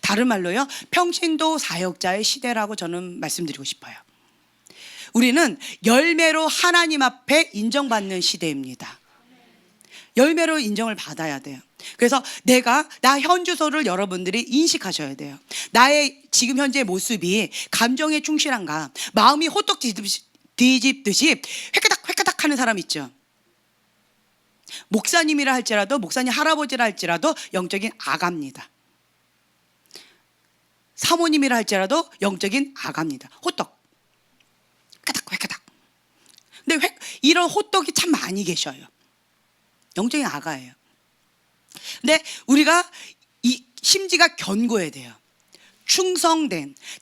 다른 말로요, 평신도 사역자의 시대라고 저는 말씀드리고 싶어요. 우리는 열매로 하나님 앞에 인정받는 시대입니다. 열매로 인정을 받아야 돼요. 그래서 나 현주소를 여러분들이 인식하셔야 돼요. 나의 지금 현재 모습이 감정에 충실한가, 마음이 호떡 뒤집듯이 획가닥 하는 사람 있죠. 목사님이라 할지라도, 목사님 할아버지라 할지라도 영적인 아가입니다. 사모님이라 할지라도 영적인 아가입니다. 호떡 획가닥. 근데 이런 호떡이 참 많이 계셔요. 영적인 아가예요. 근데 우리가 이 심지가 견고해야 돼요.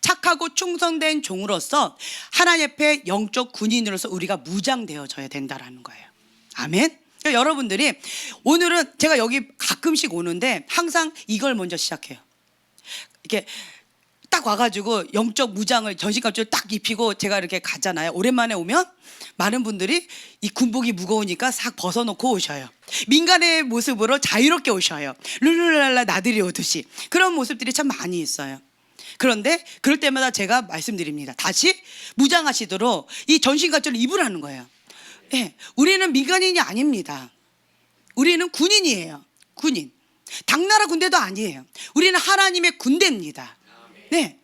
착하고 충성된 종으로서 하나님 앞에 영적 군인으로서 우리가 무장되어져야 된다라는 거예요. 아멘. 그러니까 여러분들이 오늘은 제가 여기 가끔씩 오는데 항상 이걸 먼저 시작해요. 이렇게 딱 와가지고 영적 무장을 전신갑주를 딱 입히고 제가 이렇게 가잖아요. 오랜만에 오면 많은 분들이 이 군복이 무거우니까 싹 벗어놓고 오셔요. 민간의 모습으로 자유롭게 오셔요. 룰루랄라 나들이 오듯이. 그런 모습들이 참 많이 있어요. 그런데 그럴 때마다 제가 말씀드립니다. 다시 무장하시도록 이 전신갑주를 입으라는 거예요. 네, 우리는 민간인이 아닙니다. 우리는 군인이에요. 군인. 당나라 군대도 아니에요. 우리는 하나님의 군대입니다. 네,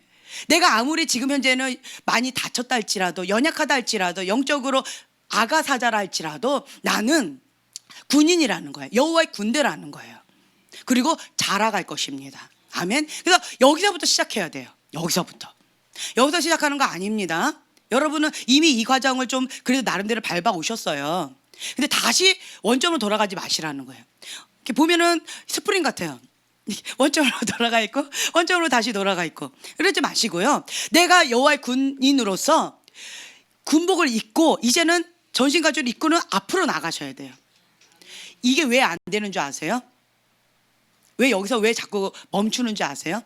내가 아무리 지금 현재는 많이 다쳤다 할지라도, 연약하다 할지라도, 영적으로 아가사자라 할지라도 나는 군인이라는 거예요. 여호와의 군대라는 거예요. 그리고 자라갈 것입니다. 아멘. 그래서 여기서부터 시작해야 돼요. 여기서 시작하는 거 아닙니다. 여러분은 이미 이 과정을 좀 그래도 나름대로 밟아 오셨어요. 근데 다시 원점으로 돌아가지 마시라는 거예요. 이렇게 보면은 스프링 같아요. 원점으로 돌아가 있고 원점으로 다시 돌아가 있고 그러지 마시고요. 내가 여호와의 군인으로서 군복을 입고 이제는 전신갑주를 입고는 앞으로 나가셔야 돼요. 이게 왜 안 되는 줄 아세요? 왜 여기서 왜 자꾸 멈추는 줄 아세요?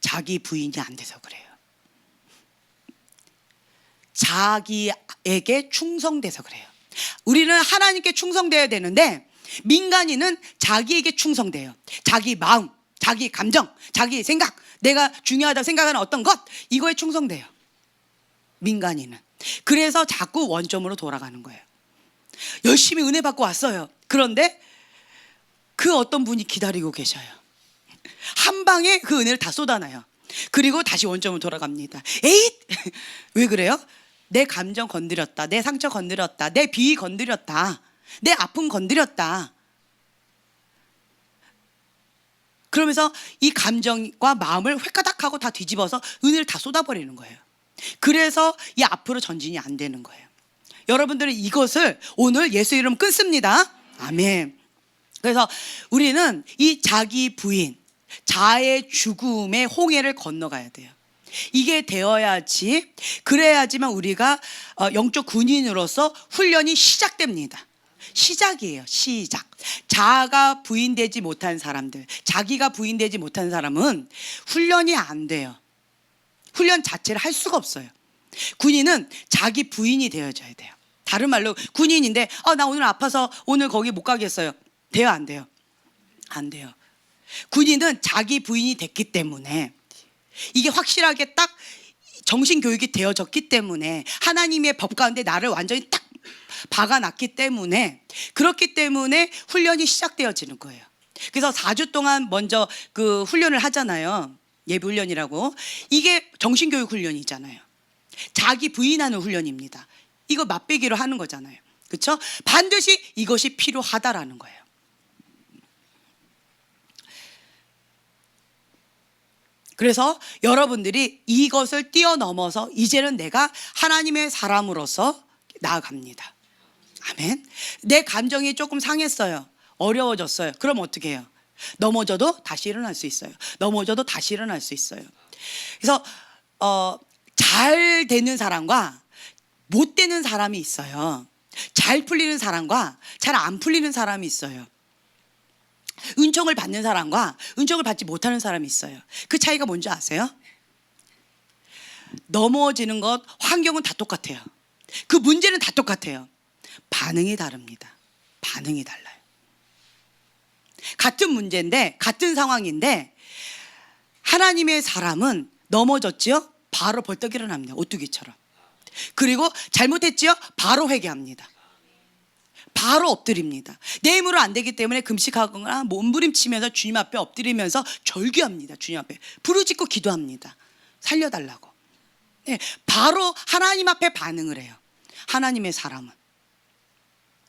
자기 부인이 안 돼서 그래요. 자기에게 충성돼서 그래요. 우리는 하나님께 충성돼야 되는데 민간인은 자기에게 충성돼요. 자기 마음, 자기 감정, 자기 생각, 내가 중요하다고 생각하는 어떤 것, 이거에 충성돼요. 민간인은. 그래서 자꾸 원점으로 돌아가는 거예요. 열심히 은혜 받고 왔어요. 그런데 그 어떤 분이 기다리고 계셔요. 한 방에 그 은혜를 다 쏟아놔요. 그리고 다시 원점으로 돌아갑니다. 에잇! 왜 그래요? 내 감정 건드렸다. 내 상처 건드렸다. 내 비위 건드렸다. 내 아픔 건드렸다. 그러면서 이 감정과 마음을 획가닥하고 다 뒤집어서 은혜를 다 쏟아버리는 거예요. 그래서 이 앞으로 전진이 안 되는 거예요. 여러분들은 이것을 오늘 예수 이름 끊습니다. 아멘. 그래서 우리는 이 자기 부인, 자의 죽음의 홍해를 건너가야 돼요. 이게 되어야지, 그래야지만 우리가 영적 군인으로서 훈련이 시작됩니다. 시작이에요. 시작. 자기가 부인되지 못한 사람은 훈련이 안 돼요. 훈련 자체를 할 수가 없어요. 군인은 자기 부인이 되어져야 돼요. 다른 말로 군인인데 나 오늘 아파서 오늘 거기 못 가겠어요. 돼요, 안 돼요? 안 돼요. 군인은 자기 부인이 됐기 때문에 이게 확실하게 딱 정신교육이 되어졌기 때문에 하나님의 법 가운데 나를 완전히 딱 박아놨기 때문에 그렇기 때문에 훈련이 시작되어지는 거예요. 그래서 4주 동안 먼저 그 훈련을 하잖아요. 예비 훈련이라고. 이게 정신교육 훈련이잖아요. 자기 부인하는 훈련입니다. 이거 맛배기로 하는 거잖아요. 그렇죠? 반드시 이것이 필요하다라는 거예요. 그래서 여러분들이 이것을 뛰어넘어서 이제는 내가 하나님의 사람으로서 나아갑니다. 아멘. 내 감정이 조금 상했어요. 어려워졌어요. 그럼 어떻게 해요? 넘어져도 다시 일어날 수 있어요. 넘어져도 다시 일어날 수 있어요. 그래서 잘 되는 사람과 못 되는 사람이 있어요. 잘 풀리는 사람과 잘 안 풀리는 사람이 있어요. 은총을 받는 사람과 은총을 받지 못하는 사람이 있어요. 그 차이가 뭔지 아세요? 넘어지는 것, 환경은 다 똑같아요. 그 문제는 다 똑같아요. 반응이 다릅니다. 반응이 달라요. 같은 문제인데, 같은 상황인데, 하나님의 사람은 넘어졌지요? 바로 벌떡 일어납니다. 오뚜기처럼. 그리고 잘못했지요? 바로 회개합니다. 바로 엎드립니다. 내 힘으로 안 되기 때문에 금식하거나 몸부림치면서 주님 앞에 엎드리면서 절규합니다. 주님 앞에 부르짖고 기도합니다. 살려달라고. 네, 바로 하나님 앞에 반응을 해요. 하나님의 사람은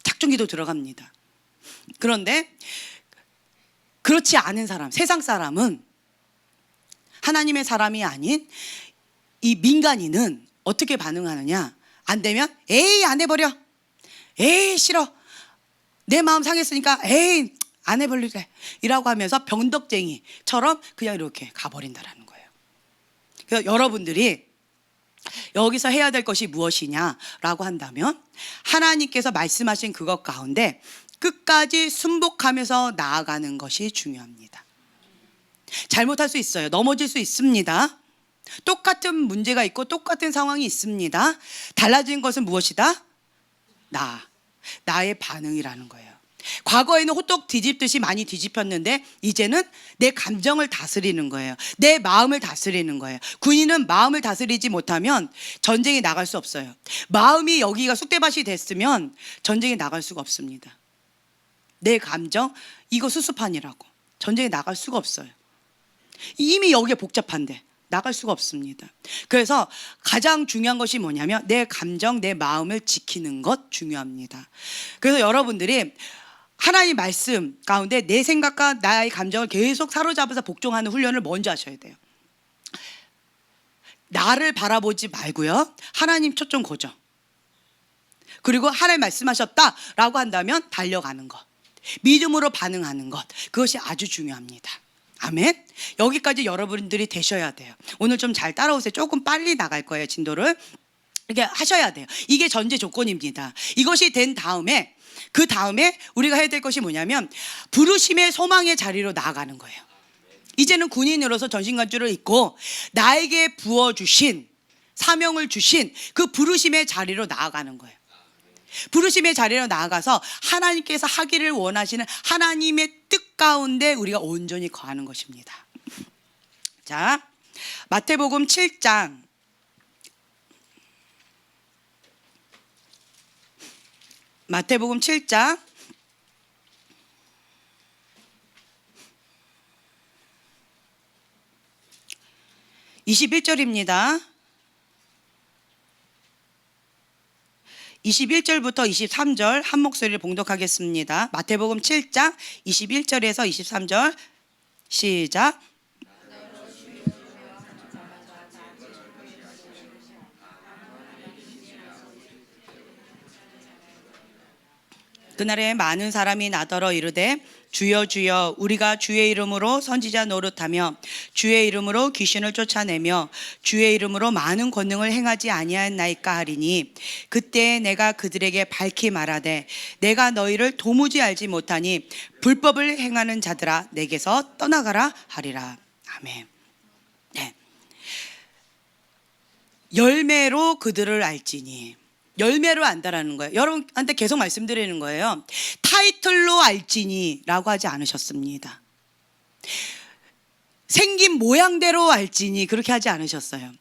작정기도 들어갑니다. 그런데 그렇지 않은 사람, 세상 사람은, 하나님의 사람이 아닌 이 민간인은 어떻게 반응하느냐? 안 되면 에이 안 해버려, 에이 싫어, 내 마음 상했으니까 에이 안 해버릴래 이라고 하면서 변덕쟁이처럼 그냥 이렇게 가버린다라는 거예요. 그래서 여러분들이 여기서 해야 될 것이 무엇이냐라고 한다면, 하나님께서 말씀하신 그것 가운데 끝까지 순복하면서 나아가는 것이 중요합니다. 잘못할 수 있어요. 넘어질 수 있습니다. 똑같은 문제가 있고 똑같은 상황이 있습니다. 달라진 것은 무엇이다? 나의 반응이라는 거예요. 과거에는 호떡 뒤집듯이 많이 뒤집혔는데 이제는 내 감정을 다스리는 거예요. 내 마음을 다스리는 거예요. 군인은 마음을 다스리지 못하면 전쟁에 나갈 수 없어요. 마음이 여기가 쑥대밭이 됐으면 전쟁에 나갈 수가 없습니다. 내 감정, 이거 수수판이라고 전쟁에 나갈 수가 없어요. 이미 여기에 복잡한데 나갈 수가 없습니다. 그래서 가장 중요한 것이 뭐냐면 내 감정, 내 마음을 지키는 것 중요합니다. 그래서 여러분들이 하나님 말씀 가운데 내 생각과 나의 감정을 계속 사로잡아서 복종하는 훈련을 먼저 하셔야 돼요. 나를 바라보지 말고요, 하나님 초점 고정. 그리고 하나님 말씀하셨다라고 한다면 달려가는 것, 믿음으로 반응하는 것, 그것이 아주 중요합니다. 아멘. 여기까지 여러분들이 되셔야 돼요. 오늘 좀 잘 따라오세요. 조금 빨리 나갈 거예요. 진도를 이렇게 하셔야 돼요. 이게 전제 조건입니다. 이것이 된 다음에, 그 다음에 우리가 해야 될 것이 뭐냐면 부르심의 소망의 자리로 나아가는 거예요. 이제는 군인으로서 전신관줄을 입고 나에게 부어주신, 사명을 주신 그 부르심의 자리로 나아가는 거예요. 부르심의 자리로 나아가서 하나님께서 하기를 원하시는 하나님의 뜻 가운데 우리가 온전히 거하는 것입니다. 자, 마태복음 7장 21절입니다. 21절부터 23절 한 목소리를 봉독하겠습니다. 마태복음 7장 21절에서 23절 시작. 그날에 많은 사람이 나더러 이르되 주여 주여 우리가 주의 이름으로 선지자 노릇하며 주의 이름으로 귀신을 쫓아내며 주의 이름으로 많은 권능을 행하지 아니하였나이까 하리니 그때 내가 그들에게 밝히 말하되 내가 너희를 도무지 알지 못하니 불법을 행하는 자들아 내게서 떠나가라 하리라. 아멘. 네. 열매로 그들을 알지니, 열매로 안다라는 거예요. 여러분한테 계속 말씀드리는 거예요. 타이틀로 알지니라고 하지 않으셨습니다. 생긴 모양대로 알지니 그렇게 하지 않으셨어요.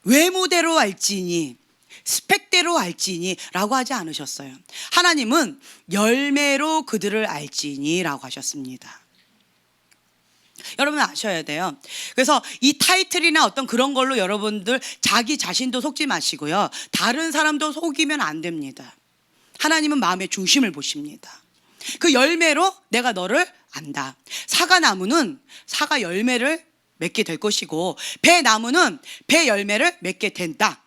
외모대로 알지니, 스펙대로 알지니라고 하지 않으셨어요. 하나님은 열매로 그들을 알지니라고 하셨습니다. 여러분 아셔야 돼요. 그래서 이 타이틀이나 어떤 그런 걸로 여러분들 자기 자신도 속지 마시고요, 다른 사람도 속이면 안 됩니다. 하나님은 마음의 중심을 보십니다. 그 열매로 내가 너를 안다. 사과나무는 사과 열매를 맺게 될 것이고 배나무는 배 열매를 맺게 된다.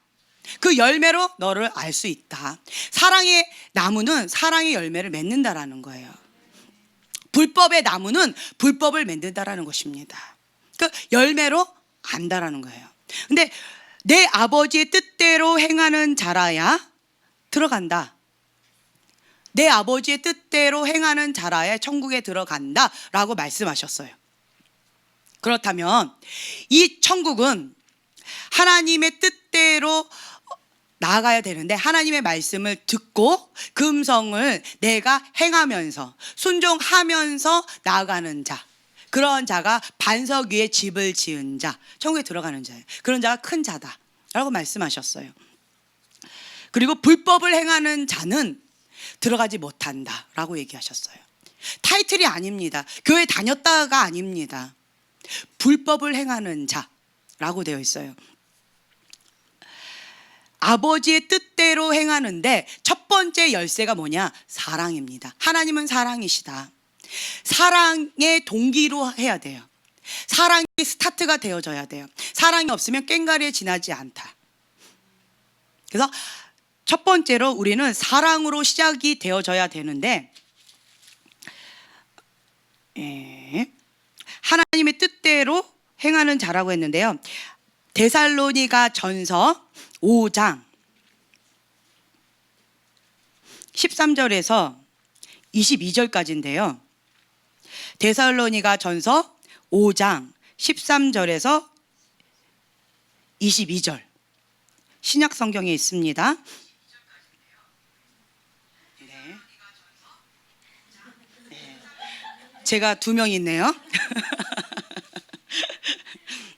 그 열매로 너를 알 수 있다. 사랑의 나무는 사랑의 열매를 맺는다라는 거예요. 불법의 나무는 불법을 맺는다라는 것입니다. 그 열매로 안다라는 거예요. 근데 내 아버지의 뜻대로 행하는 자라야 들어간다. 내 아버지의 뜻대로 행하는 자라야 천국에 들어간다라고 말씀하셨어요. 그렇다면 이 천국은 하나님의 뜻대로 나아가야 되는데, 하나님의 말씀을 듣고 그 음성을 내가 행하면서 순종하면서 나아가는 자, 그런 자가 반석 위에 집을 지은 자, 천국에 들어가는 자예요. 그런 자가 큰 자다라고 말씀하셨어요. 그리고 불법을 행하는 자는 들어가지 못한다라고 얘기하셨어요. 타이틀이 아닙니다. 교회 다녔다가 아닙니다. 불법을 행하는 자라고 되어 있어요. 아버지의 뜻대로 행하는데 첫 번째 열쇠가 뭐냐? 사랑입니다. 하나님은 사랑이시다. 사랑의 동기로 해야 돼요. 사랑이 스타트가 되어져야 돼요. 사랑이 없으면 꽹과리에 지나지 않다. 그래서 첫 번째로 우리는 사랑으로 시작이 되어져야 되는데, 하나님의 뜻대로 행하는 자라고 했는데요. 데살로니가 전서 5장 13절에서 22절까지인데요. 데살로니가 전서 5장 13절에서 22절 신약 성경에 있습니다. 제가 두 명 있네요.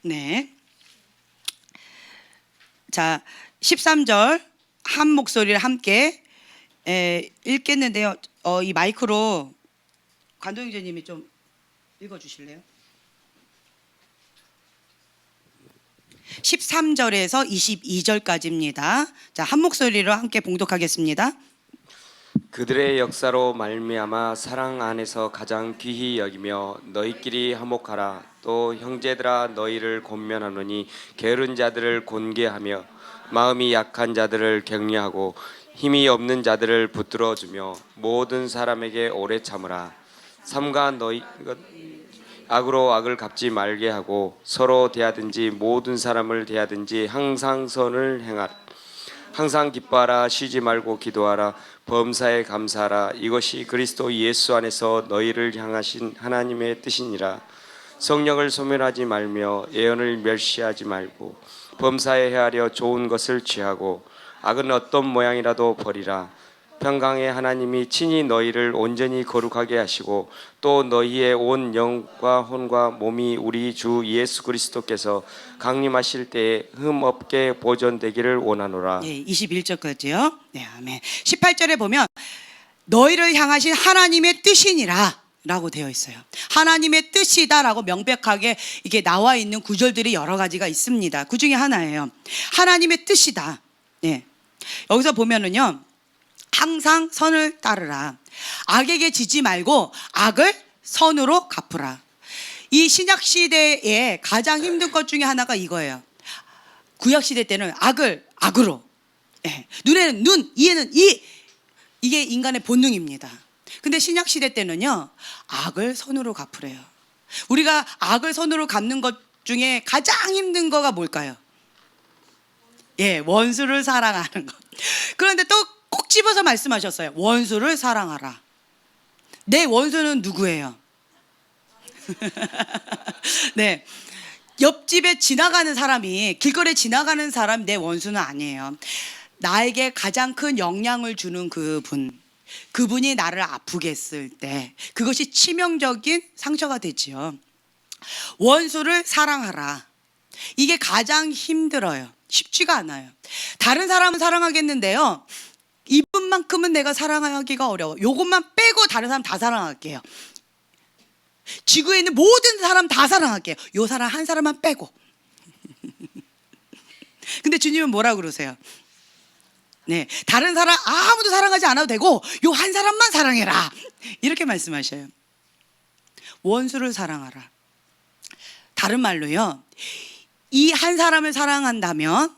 네. 자, 13절 한 목소리를 함께 읽겠는데요. 이 마이크로 관동형제님이 좀 읽어주실래요? 13절에서 22절까지입니다. 자, 한 목소리로 함께 봉독하겠습니다. 그들의 역사로 말미암아 사랑 안에서 가장 귀히 여기며 너희끼리 화목하라. 또 형제들아 너희를 권면하노니 게으른 자들을 곤개하며 마음이 약한 자들을 격려하고 힘이 없는 자들을 붙들어주며 모든 사람에게 오래 참으라. 삼가 너희 악으로 악을 갚지 말게 하고 서로 대하든지 모든 사람을 대하든지 항상 선을 행하라. 항상 기뻐하라. 쉬지 말고 기도하라. 범사에 감사하라. 이것이 그리스도 예수 안에서 너희를 향하신 하나님의 뜻이니라. 성령을 소멸하지 말며 예언을 멸시하지 말고 범사에 헤아려 좋은 것을 취하고 악은 어떤 모양이라도 버리라. 평강의 하나님이 친히 너희를 온전히 거룩하게 하시고 또 너희의 온 영과 혼과 몸이 우리 주 예수 그리스도께서 강림하실 때에 흠 없게 보존되기를 원하노라. 네, 21절까지요. 네, 아멘. 18절에 보면 너희를 향하신 하나님의 뜻이니라 라고 되어 있어요. 하나님의 뜻이다라고 명백하게 이게 나와 있는 구절들이 여러 가지가 있습니다. 그 중에 하나예요. 하나님의 뜻이다. 네. 여기서 보면은요, 항상 선을 따르라. 악에게 지지 말고 악을 선으로 갚으라. 이 신약 시대에 가장 힘든 것 중에 하나가 이거예요. 구약 시대 때는 악을 악으로, 눈에는 눈, 이에는 이, 이게 인간의 본능입니다. 근데 신약 시대 때는요, 악을 선으로 갚으래요. 우리가 악을 선으로 갚는 것 중에 가장 힘든 거가 뭘까요? 원수를 사랑하는 것. 그런데 또 꼭 집어서 말씀하셨어요. 원수를 사랑하라. 내 원수는 누구예요? 네. 옆집에 지나가는 사람이, 길거리에 지나가는 사람이 내 원수는 아니에요. 나에게 가장 큰 영향을 주는 그분이 나를 아프게 했을 때 그것이 치명적인 상처가 되지요. 원수를 사랑하라. 이게 가장 힘들어요. 쉽지가 않아요. 다른 사람은 사랑하겠는데요, 이분만큼은 내가 사랑하기가 어려워. 요것만 빼고 다른 사람 다 사랑할게요. 지구에 있는 모든 사람 다 사랑할게요. 요 사람 한 사람만 빼고. 근데 주님은 뭐라고 그러세요? 네, 다른 사람 아무도 사랑하지 않아도 되고 요 한 사람만 사랑해라. 이렇게 말씀하셔요. 원수를 사랑하라. 다른 말로요, 이 한 사람을 사랑한다면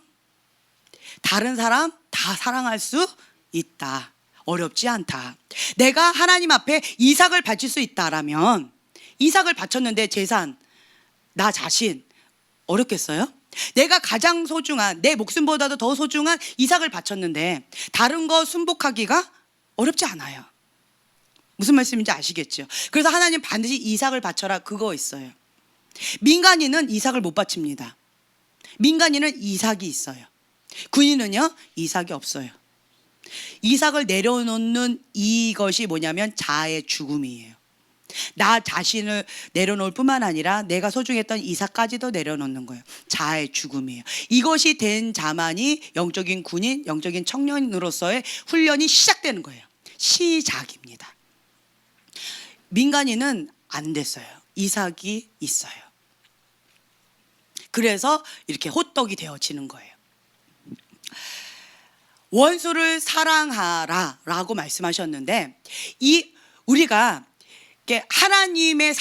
다른 사람 다 사랑할 수 있다. 어렵지 않다. 내가 하나님 앞에 이삭을 바칠 수 있다라면, 이삭을 바쳤는데 재산 나 자신 어렵겠어요? 내가 가장 소중한, 내 목숨보다도 더 소중한 이삭을 바쳤는데 다른 거 순복하기가 어렵지 않아요. 무슨 말씀인지 아시겠죠? 그래서 하나님 반드시 이삭을 바쳐라 그거 있어요. 민간인은 이삭을 못 바칩니다. 민간인은 이삭이 있어요. 군인은요 이삭이 없어요. 이삭을 내려놓는 이것이 뭐냐면 자아의 죽음이에요. 나 자신을 내려놓을 뿐만 아니라 내가 소중했던 이삭까지도 내려놓는 거예요. 자아의 죽음이에요. 이것이 된 자만이 영적인 군인, 영적인 청년으로서의 훈련이 시작되는 거예요. 시작입니다. 민간인은 안 됐어요. 이삭이 있어요. 그래서 이렇게 호떡이 되어지는 거예요. 원수를 사랑하라 라고 말씀하셨는데, 우리가 하나님의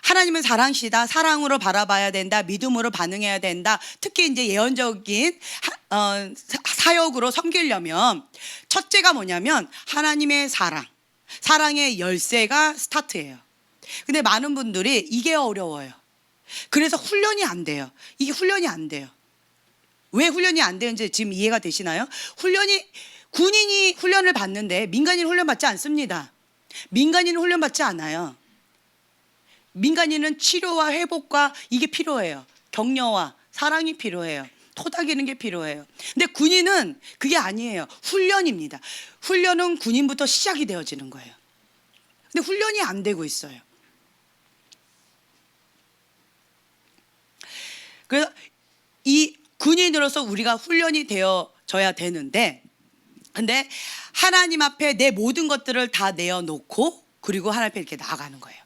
하나님은 사랑시다, 사랑으로 바라봐야 된다, 믿음으로 반응해야 된다. 특히 이제 예언적인 사역으로 섬기려면 첫째가 뭐냐면 하나님의 사랑의 열쇠가 스타트예요. 근데 많은 분들이 이게 어려워요. 그래서 훈련이 안 돼요. 이게 훈련이 안 돼요. 왜 훈련이 안 되는지 지금 이해가 되시나요? 군인이 훈련을 받는데 민간인은 훈련 받지 않습니다. 민간인은 훈련 받지 않아요. 민간인은 치료와 회복과 이게 필요해요. 격려와 사랑이 필요해요. 토닥이는 게 필요해요. 근데 군인은 그게 아니에요. 훈련입니다. 훈련은 군인부터 시작이 되어지는 거예요. 근데 훈련이 안 되고 있어요. 그래서 이 군인으로서 우리가 훈련이 되어져야 되는데, 근데 하나님 앞에 내 모든 것들을 다 내어놓고 그리고 하나님 앞에 이렇게 나아가는 거예요.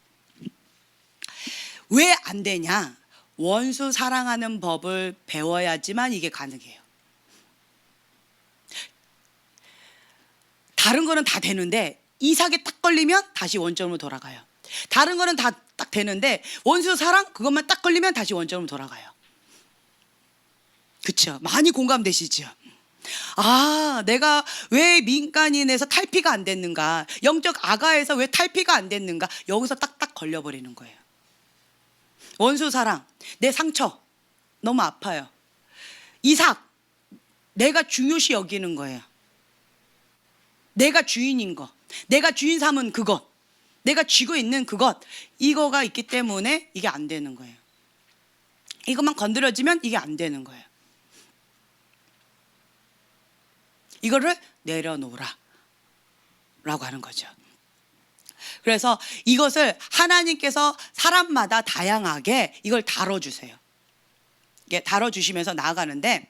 왜 안 되냐? 원수 사랑하는 법을 배워야지만 이게 가능해요. 다른 거는 다 되는데 이삭에 딱 걸리면 다시 원점으로 돌아가요. 다른 거는 다 딱 되는데 원수 사랑 그것만 딱 걸리면 다시 원점으로 돌아가요. 그렇죠? 많이 공감되시죠? 내가 왜 민간인에서 탈피가 안 됐는가? 영적 아가에서 왜 탈피가 안 됐는가? 여기서 딱딱 걸려버리는 거예요. 원수 사랑, 내 상처 너무 아파요. 이삭, 내가 중요시 여기는 거예요. 내가 주인인 거, 내가 주인 삼은 그것, 내가 쥐고 있는 그것, 이거가 있기 때문에 이게 안 되는 거예요. 이것만 건드려지면 이게 안 되는 거예요. 이거를 내려놓으라 라고 하는 거죠. 그래서 이것을 하나님께서 사람마다 다양하게 이걸 다뤄주세요. 이게 다뤄주시면서 나아가는데,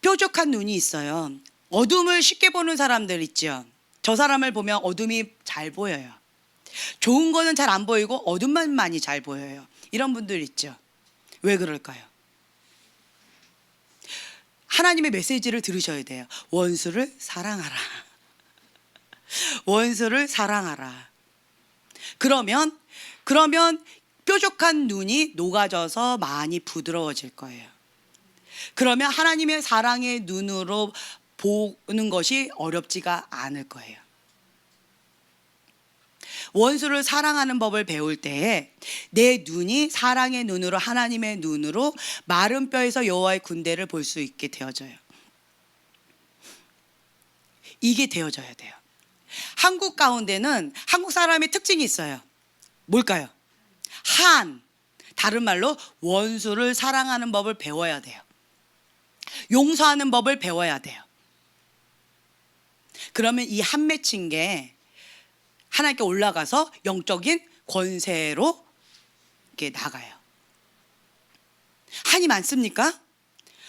뾰족한 눈이 있어요. 어둠을 쉽게 보는 사람들 있죠. 저 사람을 보면 어둠이 잘 보여요. 좋은 거는 잘 안 보이고 어둠만 많이 잘 보여요. 이런 분들 있죠. 왜 그럴까요? 하나님의 메시지를 들으셔야 돼요. 원수를 사랑하라. 원수를 사랑하라. 그러면 뾰족한 눈이 녹아져서 많이 부드러워질 거예요. 그러면 하나님의 사랑의 눈으로 보는 것이 어렵지가 않을 거예요. 원수를 사랑하는 법을 배울 때에 내 눈이 사랑의 눈으로, 하나님의 눈으로 마른 뼈에서 여호와의 군대를 볼 수 있게 되어져요. 이게 되어져야 돼요. 한국 가운데는 한국 사람의 특징이 있어요. 뭘까요? 다른 말로 원수를 사랑하는 법을 배워야 돼요. 용서하는 법을 배워야 돼요. 그러면 이 한 맺힌 게 하나님께 올라가서 영적인 권세로 이렇게 나가요. 한이 많습니까?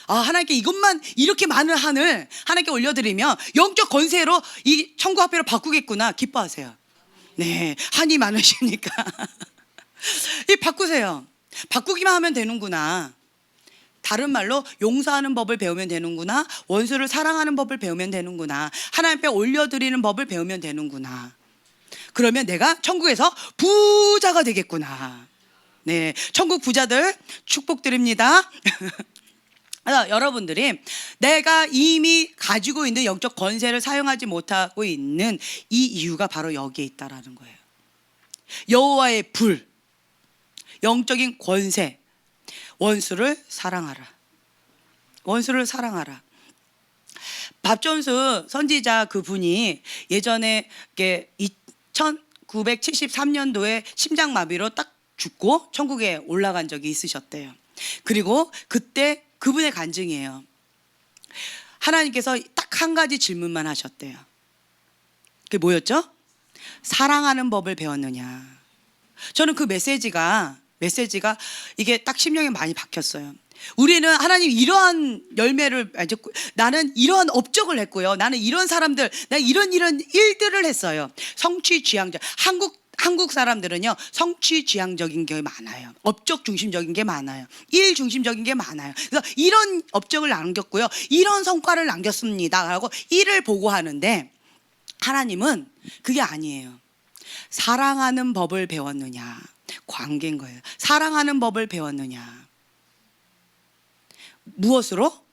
하나님께 이것만, 이렇게 많은 한을 하나님께 올려드리면 영적 권세로 이 천국 화폐로 바꾸겠구나 기뻐하세요. 네, 한이 많으시니까 바꾸세요. 바꾸기만 하면 되는구나. 다른 말로 용서하는 법을 배우면 되는구나. 원수를 사랑하는 법을 배우면 되는구나. 하나님 앞에 올려드리는 법을 배우면 되는구나. 그러면 내가 천국에서 부자가 되겠구나. 네, 천국 부자들 축복드립니다. 여러분들이 내가 이미 가지고 있는 영적 권세를 사용하지 못하고 있는 이 이유가 바로 여기에 있다라는 거예요. 여호와의 불, 영적인 권세, 원수를 사랑하라. 원수를 사랑하라. 밥존스 선지자 그분이 예전에 1973년도에 심장마비로 딱 죽고 천국에 올라간 적이 있으셨대요. 그리고 그때 그분의 간증이에요. 하나님께서 딱 한 가지 질문만 하셨대요. 그게 뭐였죠? 사랑하는 법을 배웠느냐. 저는 그 메시지가 이게 딱 심령에 많이 박혔어요. 우리는 하나님 이러한 열매를 맺었고, 나는 이러한 업적을 했고요. 나는 이런 사람들, 나 이런 일들을 했어요. 성취지향적. 한국 사람들은요, 성취지향적인 게 많아요. 업적 중심적인 게 많아요. 일 중심적인 게 많아요. 그래서 이런 업적을 남겼고요. 이런 성과를 남겼습니다. 라고 일을 보고하는데, 하나님은 그게 아니에요. 사랑하는 법을 배웠느냐. 관계인 거예요. 사랑하는 법을 배웠느냐. 무엇으로?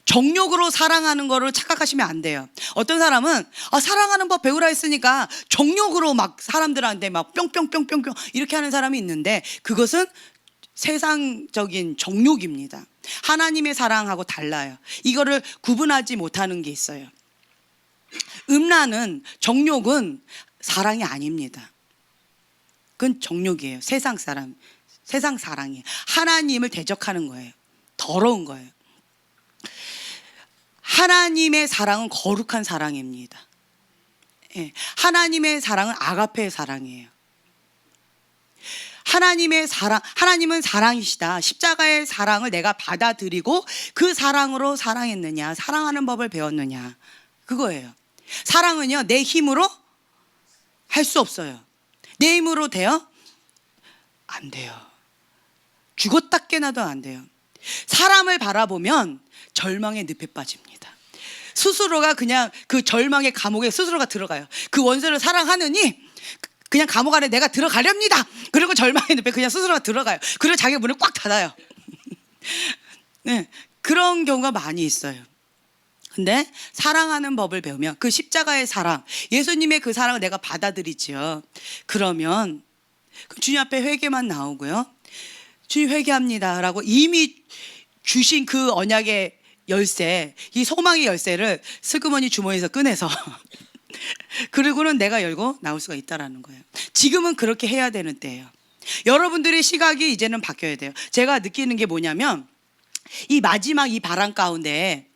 정욕으로 사랑하는 거를 착각하시면 안 돼요. 어떤 사람은 사랑하는 법 배우라 했으니까 정욕으로 막 사람들한테 막 뿅뿅뿅뿅뿅 이렇게 하는 사람이 있는데, 그것은 세상적인 정욕입니다. 하나님의 사랑하고 달라요. 이거를 구분하지 못하는 게 있어요. 음란은, 정욕은 사랑이 아닙니다. 그건 정욕이에요. 세상 사랑이에요. 하나님을 대적하는 거예요. 더러운 거예요. 하나님의 사랑은 거룩한 사랑입니다. 예. 하나님의 사랑은 아가페의 사랑이에요. 하나님은 사랑이시다. 십자가의 사랑을 내가 받아들이고 그 사랑으로 사랑했느냐, 사랑하는 법을 배웠느냐, 그거예요. 사랑은요, 내 힘으로 할 수 없어요. 내 힘으로 돼요? 안 돼요. 죽었다 깨나도 안 돼요. 사람을 바라보면 절망의 늪에 빠집니다. 스스로가 그냥 그 절망의 감옥에 스스로가 들어가요. 그 원수를 사랑하느니 그냥 감옥 안에 내가 들어가렵니다. 그리고 절망의 늪에 그냥 스스로가 들어가요. 그리고 자기 문을 꽉 닫아요. 네, 그런 경우가 많이 있어요. 근데 사랑하는 법을 배우면, 그 십자가의 사랑, 예수님의 그 사랑을 내가 받아들이지요. 그러면 주님 앞에 회개만 나오고요. 주님 회개합니다 라고 이미 주신 그 언약의 열쇠, 이 소망의 열쇠를 슬그머니 주머니에서 꺼내서 그리고는 내가 열고 나올 수가 있다라는 거예요. 지금은 그렇게 해야 되는 때예요. 여러분들의 시각이 이제는 바뀌어야 돼요. 제가 느끼는 게 뭐냐면, 이 마지막 이 바람 가운데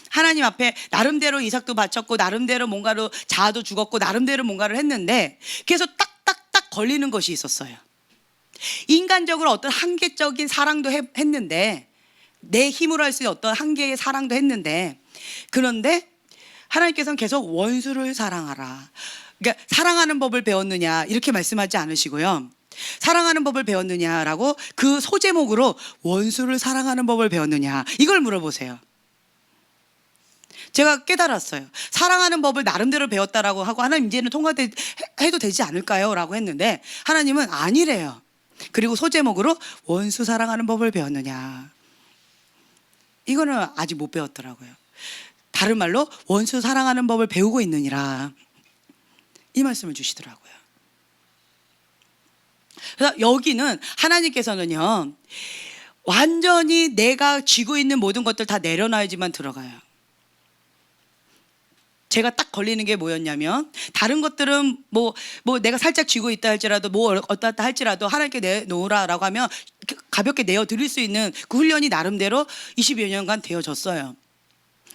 하나님 앞에 나름대로 이삭도 바쳤고, 나름대로 뭔가로 자아도 죽었고, 나름대로 뭔가를 했는데 계속 딱딱딱 걸리는 것이 있었어요. 인간적으로 어떤 한계적인 사랑도 했는데, 내 힘으로 할 수 있는 어떤 한계의 사랑도 했는데, 그런데 하나님께서는 계속 원수를 사랑하라. 그러니까 사랑하는 법을 배웠느냐 이렇게 말씀하지 않으시고요. 사랑하는 법을 배웠느냐라고 그 소제목으로 원수를 사랑하는 법을 배웠느냐 이걸 물어보세요. 제가 깨달았어요. 사랑하는 법을 나름대로 배웠다라고 하고, 하나님 이제는 통과해도 되지 않을까요? 라고 했는데 하나님은 아니래요. 그리고 소제목으로 원수 사랑하는 법을 배웠느냐. 이거는 아직 못 배웠더라고요. 다른 말로 원수 사랑하는 법을 배우고 있느니라, 이 말씀을 주시더라고요. 그래서 여기는 하나님께서는요, 완전히 내가 쥐고 있는 모든 것들 다 내려놔야지만 들어가요. 제가 딱 걸리는 게 뭐였냐면, 다른 것들은 뭐 내가 살짝 쥐고 있다 할지라도, 뭐 어떻다 할지라도 하나님께 내놓으라라고 하면 가볍게 내어드릴 수 있는 그 훈련이 나름대로 20여 년간 되어졌어요.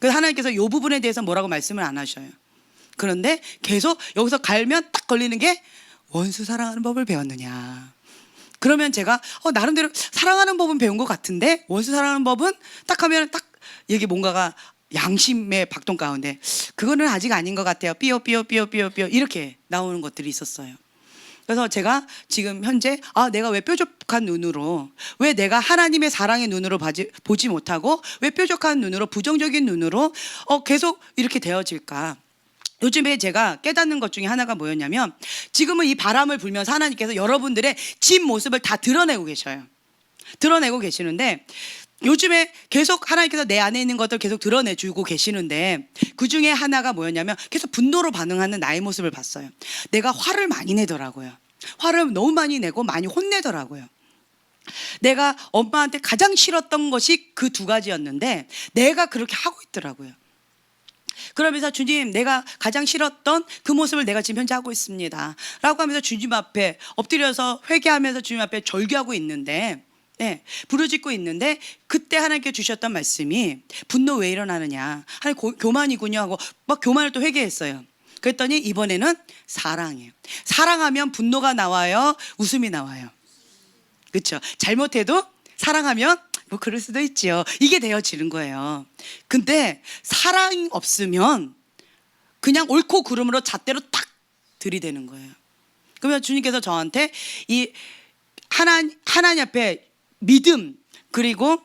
그래서 하나님께서 이 부분에 대해서 뭐라고 말씀을 안 하셔요. 그런데 계속 여기서 갈면 딱 걸리는 게 원수 사랑하는 법을 배웠느냐. 그러면 제가 나름대로 사랑하는 법은 배운 것 같은데 원수 사랑하는 법은 딱 하면 딱 이게 뭔가가 양심의 박동 가운데 그거는 아직 아닌 것 같아요. 삐요 이렇게 나오는 것들이 있었어요. 그래서 제가 지금 현재 내가 왜 뾰족한 눈으로, 왜 내가 하나님의 사랑의 눈으로 보지 못하고 왜 뾰족한 눈으로, 부정적인 눈으로 계속 이렇게 되어질까. 요즘에 제가 깨닫는 것 중에 하나가 뭐였냐면, 지금은 이 바람을 불면서 하나님께서 여러분들의 진 모습을 다 드러내고 계셔요. 드러내고 계시는데, 요즘에 계속 하나님께서 내 안에 있는 것들 계속 드러내주고 계시는데, 그 중에 하나가 뭐였냐면 계속 분노로 반응하는 나의 모습을 봤어요. 내가 화를 많이 내더라고요. 화를 너무 많이 내고 많이 혼내더라고요. 내가 엄마한테 가장 싫었던 것이 그 두 가지였는데 내가 그렇게 하고 있더라고요. 그러면서 주님, 내가 가장 싫었던 그 모습을 내가 지금 현재 하고 있습니다 라고 하면서 주님 앞에 엎드려서 회개하면서 주님 앞에 절규하고 있는데, 부르짖고 있는데, 그때 하나님께 주셨던 말씀이 분노 왜 일어나느냐, 하나님 교만이군요 하고 막 교만을 또 회개했어요. 그랬더니 이번에는 사랑이에요. 사랑하면 분노가 나와요, 웃음이 나와요. 그렇죠? 잘못해도 사랑하면 뭐 그럴 수도 있죠. 이게 되어지는 거예요. 근데 사랑이 없으면 그냥 옳고 그름으로 잣대로 딱 들이대는 거예요. 그러면 주님께서 저한테 이 하나님 앞에 믿음 그리고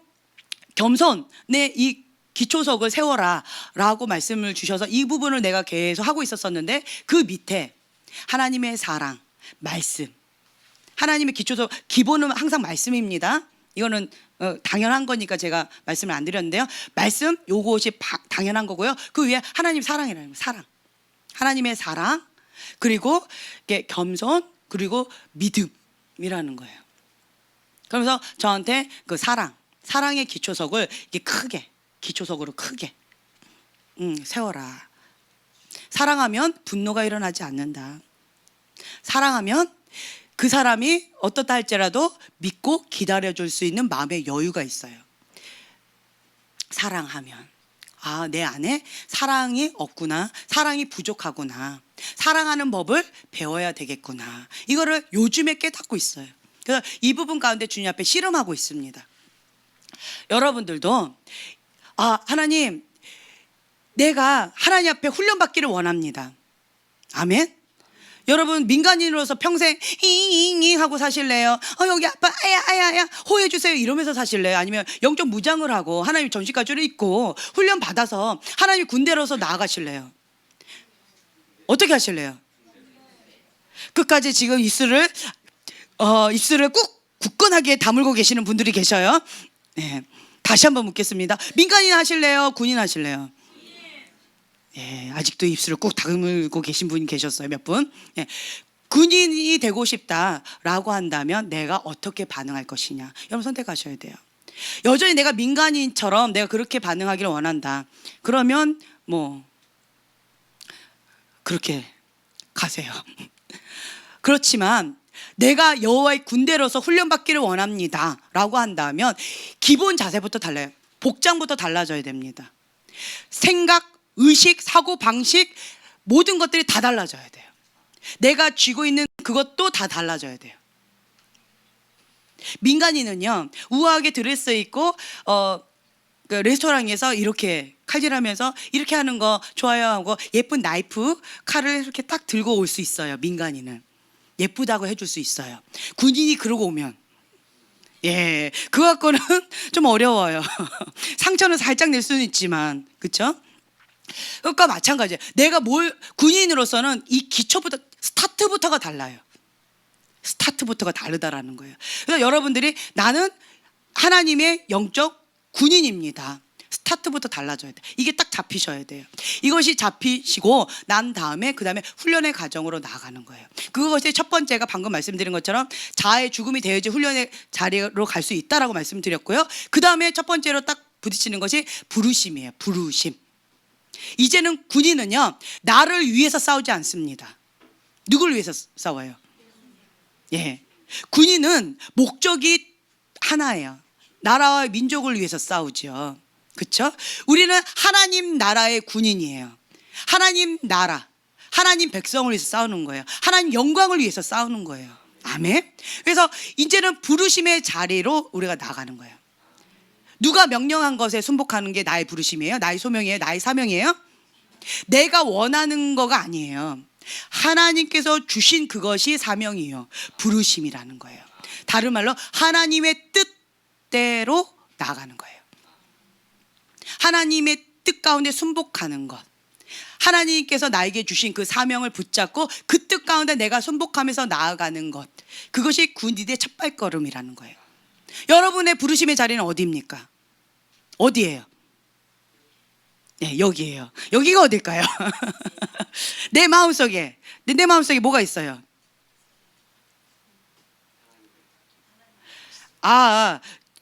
겸손의 이 기초석을 세워라 라고 말씀을 주셔서 이 부분을 내가 계속 하고 있었었는데, 그 밑에 하나님의 사랑, 말씀, 하나님의 기초석, 기본은 항상 말씀입니다. 이거는 당연한 거니까 제가 말씀을 안 드렸는데요. 말씀, 요것이 당연한 거고요. 그 위에 하나님 사랑이라는 거예요. 사랑, 하나님의 사랑, 그리고 겸손, 그리고 믿음이라는 거예요. 그러면서 저한테 그 사랑의 기초석을 이렇게 크게, 기초석으로 크게 세워라. 사랑하면 분노가 일어나지 않는다. 사랑하면 그 사람이 어떻다 할지라도 믿고 기다려줄 수 있는 마음의 여유가 있어요. 사랑하면, 아, 내 안에 사랑이 없구나, 사랑이 부족하구나, 사랑하는 법을 배워야 되겠구나, 이거를 요즘에 깨닫고 있어요. 그래서 이 부분 가운데 주님 앞에 씨름하고 있습니다. 여러분들도 하나님, 내가 하나님 앞에 훈련받기를 원합니다. 아멘. 여러분, 민간인으로서 평생 잉잉잉 하고 사실래요? 여기 아파, 아야 호해주세요 이러면서 사실래요? 아니면 영적 무장을 하고 하나님 전시가주를 입고 훈련 받아서 하나님 군대로서 나아가실래요? 어떻게 하실래요? 끝까지 지금 입술을 꾹 굳건하게 다물고 계시는 분들이 계셔요. 네. 다시 한번 묻겠습니다. 민간인 하실래요? 군인 하실래요? 아직도 입술을 꾹 다물고 계신 분이 계셨어요. 몇 분. 군인이 되고 싶다라고 한다면 내가 어떻게 반응할 것이냐, 여러분 선택하셔야 돼요. 여전히 내가 민간인처럼 내가 그렇게 반응하기를 원한다, 그러면 뭐 그렇게 가세요. 그렇지만 내가 여호와의 군대로서 훈련받기를 원합니다 라고 한다면 기본 자세부터 달라요. 복장부터 달라져야 됩니다. 생각, 의식, 사고 방식, 모든 것들이 다 달라져야 돼요. 내가 쥐고 있는 그것도 다 달라져야 돼요. 민간인은요, 우아하게 드레스 입고 그 레스토랑에서 이렇게 칼질하면서 이렇게 하는 거 좋아요 하고 예쁜 나이프, 칼을 이렇게 딱 들고 올 수 있어요. 민간인은 예쁘다고 해줄 수 있어요. 군인이 그러고 오면 그거 갖고는 좀 어려워요. 상처는 살짝 낼 수는 있지만, 그렇죠? 그것과 마찬가지예요. 내가 군인으로서는 이 기초부터, 스타트부터가 달라요. 스타트부터가 다르다라는 거예요. 그래서 여러분들이 나는 하나님의 영적 군인입니다, 스타트부터 달라져야 돼. 이게 딱 잡히셔야 돼요. 이것이 잡히시고 난 다음에 그 다음에 훈련의 과정으로 나아가는 거예요. 그것이 첫 번째가 방금 말씀드린 것처럼 자아의 죽음이 되어야지 훈련의 자리로 갈 수 있다라고 말씀드렸고요. 그 다음에 첫 번째로 딱 부딪히는 것이 부르심이에요. 부르심. 이제는 군인은요, 나를 위해서 싸우지 않습니다. 누굴 위해서 싸워요? 군인은 목적이 하나예요. 나라와 민족을 위해서 싸우죠. 그렇죠? 우리는 하나님 나라의 군인이에요. 하나님 나라, 하나님 백성을 위해서 싸우는 거예요. 하나님 영광을 위해서 싸우는 거예요. 아멘. 그래서 이제는 부르심의 자리로 우리가 나가는 거예요. 누가 명령한 것에 순복하는 게 나의 부르심이에요? 나의 소명이에요? 나의 사명이에요? 내가 원하는 거가 아니에요. 하나님께서 주신 그것이 사명이에요. 부르심이라는 거예요. 다른 말로 하나님의 뜻대로 나가는 거예요. 하나님의 뜻 가운데 순복하는 것. 하나님께서 나에게 주신 그 사명을 붙잡고 그 뜻 가운데 내가 순복하면서 나아가는 것. 그것이 군인의 첫 발걸음이라는 거예요. 여러분의 부르심의 자리는 어디입니까? 어디예요? 여기예요. 여기가 어딜까요? 내 마음속에 뭐가 있어요?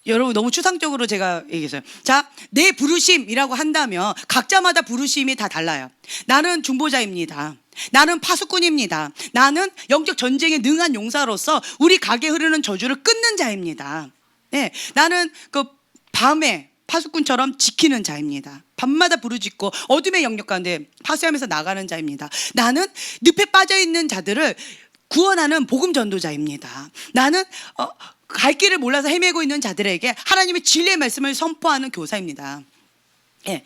여러분 너무 추상적으로 제가 얘기했어요. 자, 내 부르심이라고 한다면 각자마다 부르심이 다 달라요. 나는 중보자입니다. 나는 파수꾼입니다. 나는 영적 전쟁에 능한 용사로서 우리 가게 흐르는 저주를 끊는 자입니다. 네, 나는 그 밤에 파수꾼처럼 지키는 자입니다. 밤마다 부르짖고 어둠의 영역 가운데 파수하면서 나가는 자입니다. 나는 늪에 빠져 있는 자들을 구원하는 복음 전도자입니다. 나는 갈 길을 몰라서 헤매고 있는 자들에게 하나님의 진리의 말씀을 선포하는 교사입니다. 예,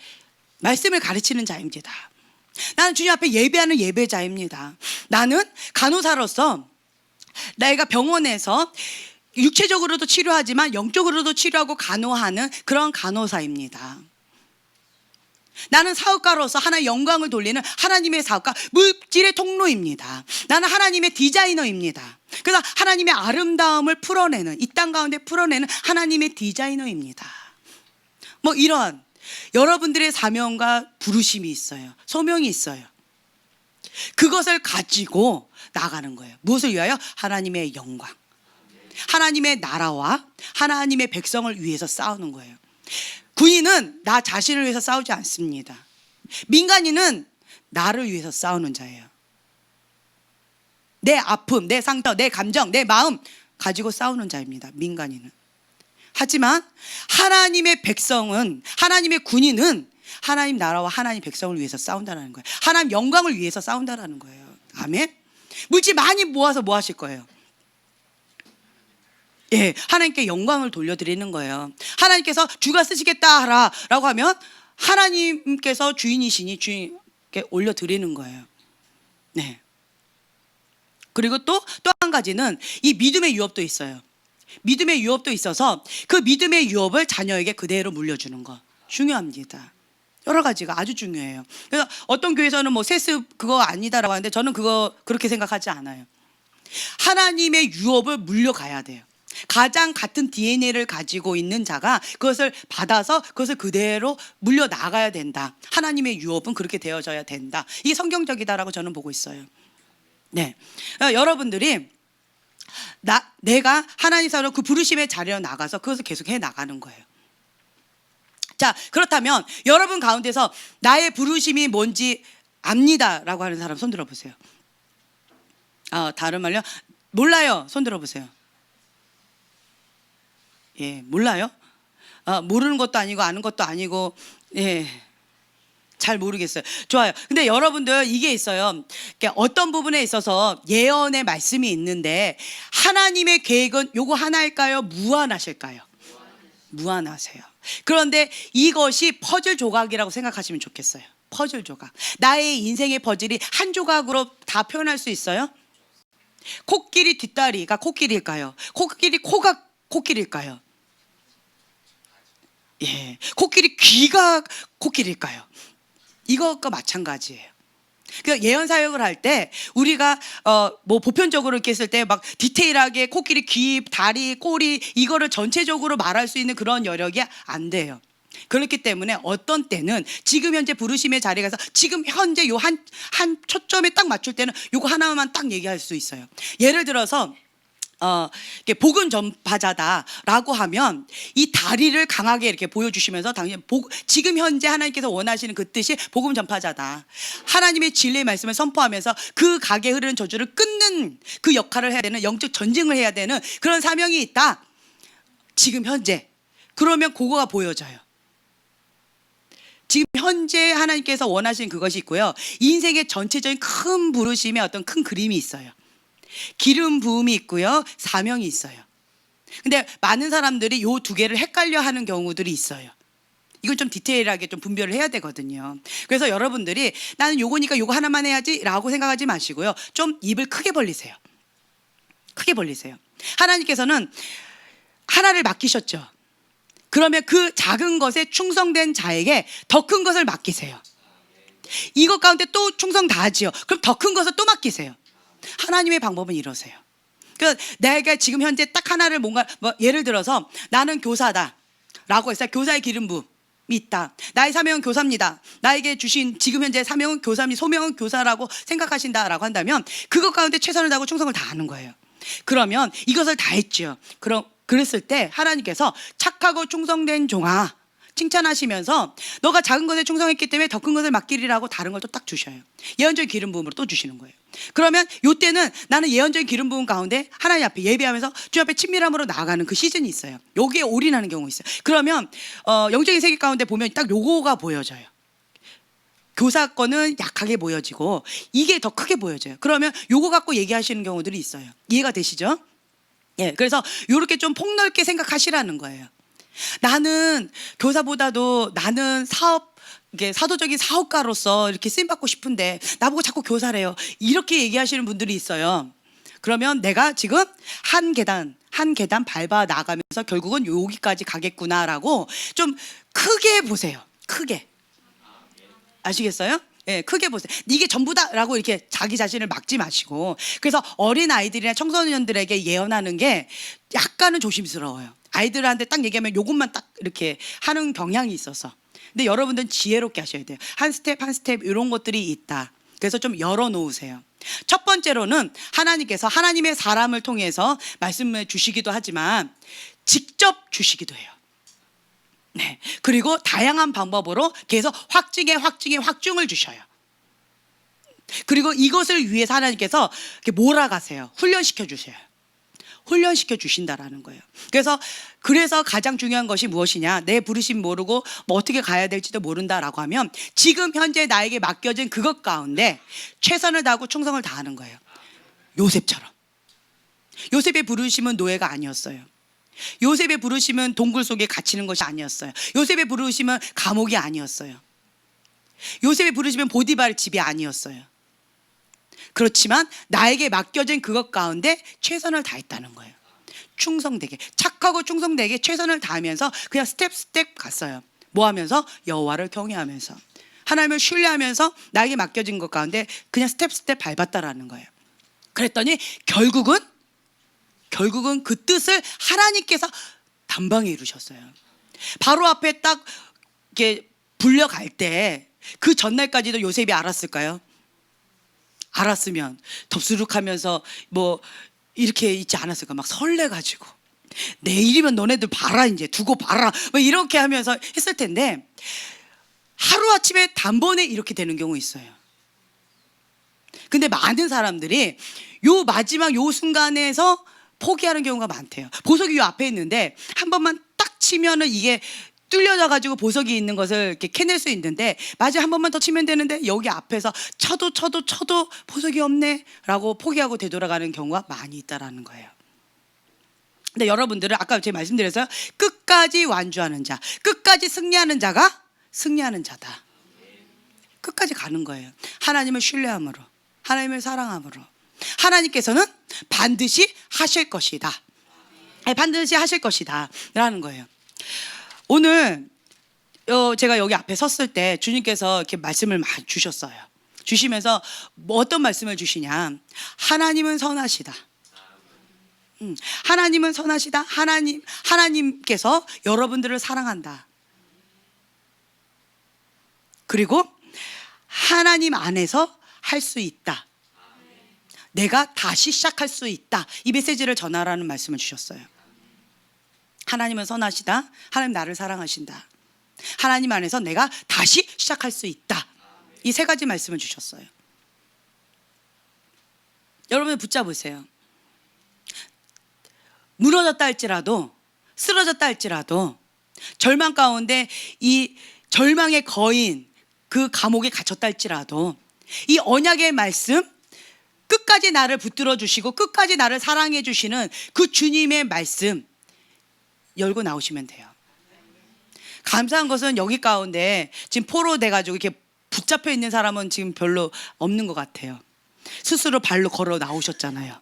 말씀을 가르치는 자입니다. 나는 주님 앞에 예배하는 예배자입니다. 나는 간호사로서 내가 병원에서 육체적으로도 치료하지만 영적으로도 치료하고 간호하는 그런 간호사입니다. 나는 사업가로서 하나의 영광을 돌리는 하나님의 사업가, 물질의 통로입니다. 나는 하나님의 디자이너입니다. 그래서 하나님의 아름다움을 풀어내는, 이 땅 가운데 풀어내는 하나님의 디자이너입니다. 뭐 이런 여러분들의 사명과 부르심이 있어요. 소명이 있어요. 그것을 가지고 나가는 거예요. 무엇을 위하여? 하나님의 영광, 하나님의 나라와 하나님의 백성을 위해서 싸우는 거예요. 군인은 나 자신을 위해서 싸우지 않습니다. 민간인은 나를 위해서 싸우는 자예요. 내 아픔, 내 상처, 내 감정, 내 마음 가지고 싸우는 자입니다. 민간인은. 하지만 하나님의 백성은, 하나님의 군인은 하나님 나라와 하나님 백성을 위해서 싸운다는 거예요. 하나님 영광을 위해서 싸운다는 거예요. 아멘. 물질 많이 모아서 뭐 하실 거예요? 예, 하나님께 영광을 돌려드리는 거예요. 하나님께서 주가 쓰시겠다라고 하면 하나님께서 주인이시니 주인께 올려드리는 거예요. 네. 그리고 또 한 가지는 이 믿음의 유업도 있어요. 믿음의 유업도 있어서 그 믿음의 유업을 자녀에게 그대로 물려주는 거 중요합니다. 여러 가지가 아주 중요해요. 그래서 어떤 교회에서는 뭐 세습 그거 아니다라고 하는데 저는 그거 그렇게 생각하지 않아요. 하나님의 유업을 물려가야 돼요. 가장 같은 DNA를 가지고 있는 자가 그것을 받아서 그것을 그대로 물려나가야 된다. 하나님의 유업은 그렇게 되어져야 된다. 이게 성경적이다라고 저는 보고 있어요. 네, 여러분들이 내가 하나님 사로 그 부르심의 자리로 나가서 그것을 계속 해 나가는 거예요. 자, 그렇다면 여러분 가운데서 나의 부르심이 뭔지 압니다라고 하는 사람 손 들어보세요. 다른 말요? 몰라요. 손 들어보세요. 예, 몰라요? 모르는 것도 아니고 아는 것도 아니고, 예, 잘 모르겠어요. 좋아요. 근데 여러분들 이게 있어요. 어떤 부분에 있어서 예언의 말씀이 있는데 하나님의 계획은 요거 하나일까요? 무한하실까요? 무한하세요. 그런데 이것이 퍼즐 조각이라고 생각하시면 좋겠어요. 퍼즐 조각. 나의 인생의 퍼즐이 한 조각으로 다 표현할 수 있어요? 코끼리 뒷다리가 코끼리일까요? 코가 코끼리일까요? 예, 코끼리 귀가 코끼리일까요? 이것과 마찬가지예요. 그러니까 예언 사역을 할 때 우리가 뭐 보편적으로 이렇게 했을 때 막 디테일하게 코끼리 귀, 다리, 꼬리 이거를 전체적으로 말할 수 있는 그런 여력이 안 돼요. 그렇기 때문에 어떤 때는 지금 현재 부르심의 자리에 가서 지금 현재 요 한 초점에 딱 맞출 때는 요거 하나만 딱 얘기할 수 있어요. 예를 들어서 복음 전파자다라고 하면 이 다리를 강하게 이렇게 보여주시면서 당신 지금 현재 하나님께서 원하시는 그 뜻이 복음 전파자다. 하나님의 진리의 말씀을 선포하면서 그 가게 흐르는 저주를 끊는 그 역할을 해야 되는 영적 전쟁을 해야 되는 그런 사명이 있다. 지금 현재. 그러면 그거가 보여져요. 지금 현재 하나님께서 원하시는 그것이 있고요. 인생의 전체적인 큰 부르심의 어떤 큰 그림이 있어요. 기름 부음이 있고요. 사명이 있어요. 근데 많은 사람들이 요 두 개를 헷갈려 하는 경우들이 있어요. 이건 좀 디테일하게 좀 분별을 해야 되거든요. 그래서 여러분들이 나는 요거니까 요거 하나만 해야지 라고 생각하지 마시고요. 좀 입을 크게 벌리세요. 크게 벌리세요. 하나님께서는 하나를 맡기셨죠. 그러면 그 작은 것에 충성된 자에게 더 큰 것을 맡기세요. 이것 가운데 또 충성 다 하지요. 그럼 더 큰 것을 또 맡기세요. 하나님의 방법은 이러세요. 그러니까 내가 지금 현재 딱 하나를 뭔가 예를 들어서 나는 교사다라고 해서 교사의 기름 부음이 있다. 나의 사명은 교사입니다. 나에게 주신 지금 현재 사명은 교사입니다. 소명은 교사라고 생각하신다라고 한다면 그것 가운데 최선을 다하고 충성을 다하는 거예요. 그러면 이것을 다 했죠. 그럼 그랬을 때 하나님께서 착하고 충성된 종아 칭찬하시면서 너가 작은 것에 충성했기 때문에 더 큰 것을 맡기리라고 다른 걸 또 딱 주셔요. 예언적인 기름 부음으로 또 주시는 거예요. 그러면 요때는 나는 예언적인 기름 부음 가운데 하나님 앞에 예배하면서 주 앞에 친밀함으로 나아가는 그 시즌이 있어요. 여기에 올인하는 경우가 있어요. 그러면 영적인 세계 가운데 보면 딱 요거가 보여져요. 교사권은 약하게 보여지고 이게 더 크게 보여져요. 그러면 요거 갖고 얘기하시는 경우들이 있어요. 이해가 되시죠? 예, 그래서 요렇게 좀 폭넓게 생각하시라는 거예요. 나는 교사보다도 나는 이게 사도적인 사업가로서 이렇게 쓰임받고 싶은데 나보고 자꾸 교사래요. 이렇게 얘기하시는 분들이 있어요. 그러면 내가 지금 한 계단 밟아 나가면서 결국은 여기까지 가겠구나라고 좀 크게 보세요. 크게. 아시겠어요? 예, 크게 보세요. 이게 전부다라고 이렇게 자기 자신을 막지 마시고. 그래서 어린 아이들이나 청소년들에게 예언하는 게 약간은 조심스러워요. 아이들한테 딱 얘기하면 요것만 딱 이렇게 하는 경향이 있어서. 근데 여러분들은 지혜롭게 하셔야 돼요. 한 스텝 한 스텝 이런 것들이 있다. 그래서 좀 열어놓으세요. 첫 번째로는 하나님께서 하나님의 사람을 통해서 말씀을 주시기도 하지만 직접 주시기도 해요. 네. 그리고 다양한 방법으로 계속 확증을 주셔요. 그리고 이것을 위해서 하나님께서 이렇게 몰아가세요. 훈련시켜 주셔요. 훈련시켜 주신다라는 거예요. 그래서 가장 중요한 것이 무엇이냐? 내 부르심 모르고 뭐 어떻게 가야 될지도 모른다라고 하면 지금 현재 나에게 맡겨진 그것 가운데 최선을 다하고 충성을 다하는 거예요. 요셉처럼. 요셉의 부르심은 노예가 아니었어요. 요셉의 부르심은 동굴 속에 갇히는 것이 아니었어요. 요셉의 부르심은 감옥이 아니었어요. 요셉의 부르심은 보디발 집이 아니었어요. 그렇지만 나에게 맡겨진 그것 가운데 최선을 다했다는 거예요. 충성되게, 착하고 충성되게 최선을 다하면서 그냥 스텝 갔어요. 뭐 하면서? 여호와를 경외하면서, 하나님을 신뢰하면서 나에게 맡겨진 것 가운데 그냥 스텝 밟았다라는 거예요. 그랬더니 결국은 그 뜻을 하나님께서 단방에 이루셨어요. 바로 앞에 딱 이렇게 불려갈 때 그 전날까지도 요셉이 알았을까요? 알았으면 덥수룩하면서 뭐 이렇게 있지 않았을까? 막 설레가지고 내일이면 너네들 봐라, 이제 두고 봐라, 뭐 이렇게 하면서 했을 텐데 하루아침에 단번에 이렇게 되는 경우 있어요. 근데 많은 사람들이 요 마지막 요 순간에서 포기하는 경우가 많대요. 보석이 요 앞에 있는데 한 번만 딱 치면은 이게 뚫려져 가지고 보석이 있는 것을 이렇게 캐낼 수 있는데 마지막 한 번만 더 치면 되는데 여기 앞에서 쳐도 보석이 없네 라고 포기하고 되돌아가는 경우가 많이 있다라는 거예요. 근데 여러분들은 아까 제가 말씀드렸어요. 끝까지 완주하는 자, 끝까지 승리하는 자가 승리하는 자다. 끝까지 가는 거예요. 하나님을 신뢰함으로, 하나님을 사랑함으로. 하나님께서는 반드시 하실 것이다. 반드시 하실 것이다 라는 거예요. 오늘 제가 여기 앞에 섰을 때 주님께서 이렇게 말씀을 많이 주셨어요. 주시면서 뭐 어떤 말씀을 주시냐? 하나님은 선하시다. 하나님은 선하시다. 하나님께서 여러분들을 사랑한다. 그리고 하나님 안에서 할 수 있다. 내가 다시 시작할 수 있다. 이 메시지를 전하라는 말씀을 주셨어요. 하나님은 선하시다. 하나님 나를 사랑하신다. 하나님 안에서 내가 다시 시작할 수 있다. 이 세 가지 말씀을 주셨어요. 여러분 붙잡으세요. 무너졌다 할지라도, 쓰러졌다 할지라도, 절망 가운데 이 절망의 거인, 그 감옥에 갇혔다 할지라도 이 언약의 말씀, 끝까지 나를 붙들어 주시고 끝까지 나를 사랑해 주시는 그 주님의 말씀 열고 나오시면 돼요. 감사한 것은 여기 가운데 지금 포로돼 가지고 이렇게 붙잡혀 있는 사람은 지금 별로 없는 것 같아요. 스스로 발로 걸어 나오셨잖아요.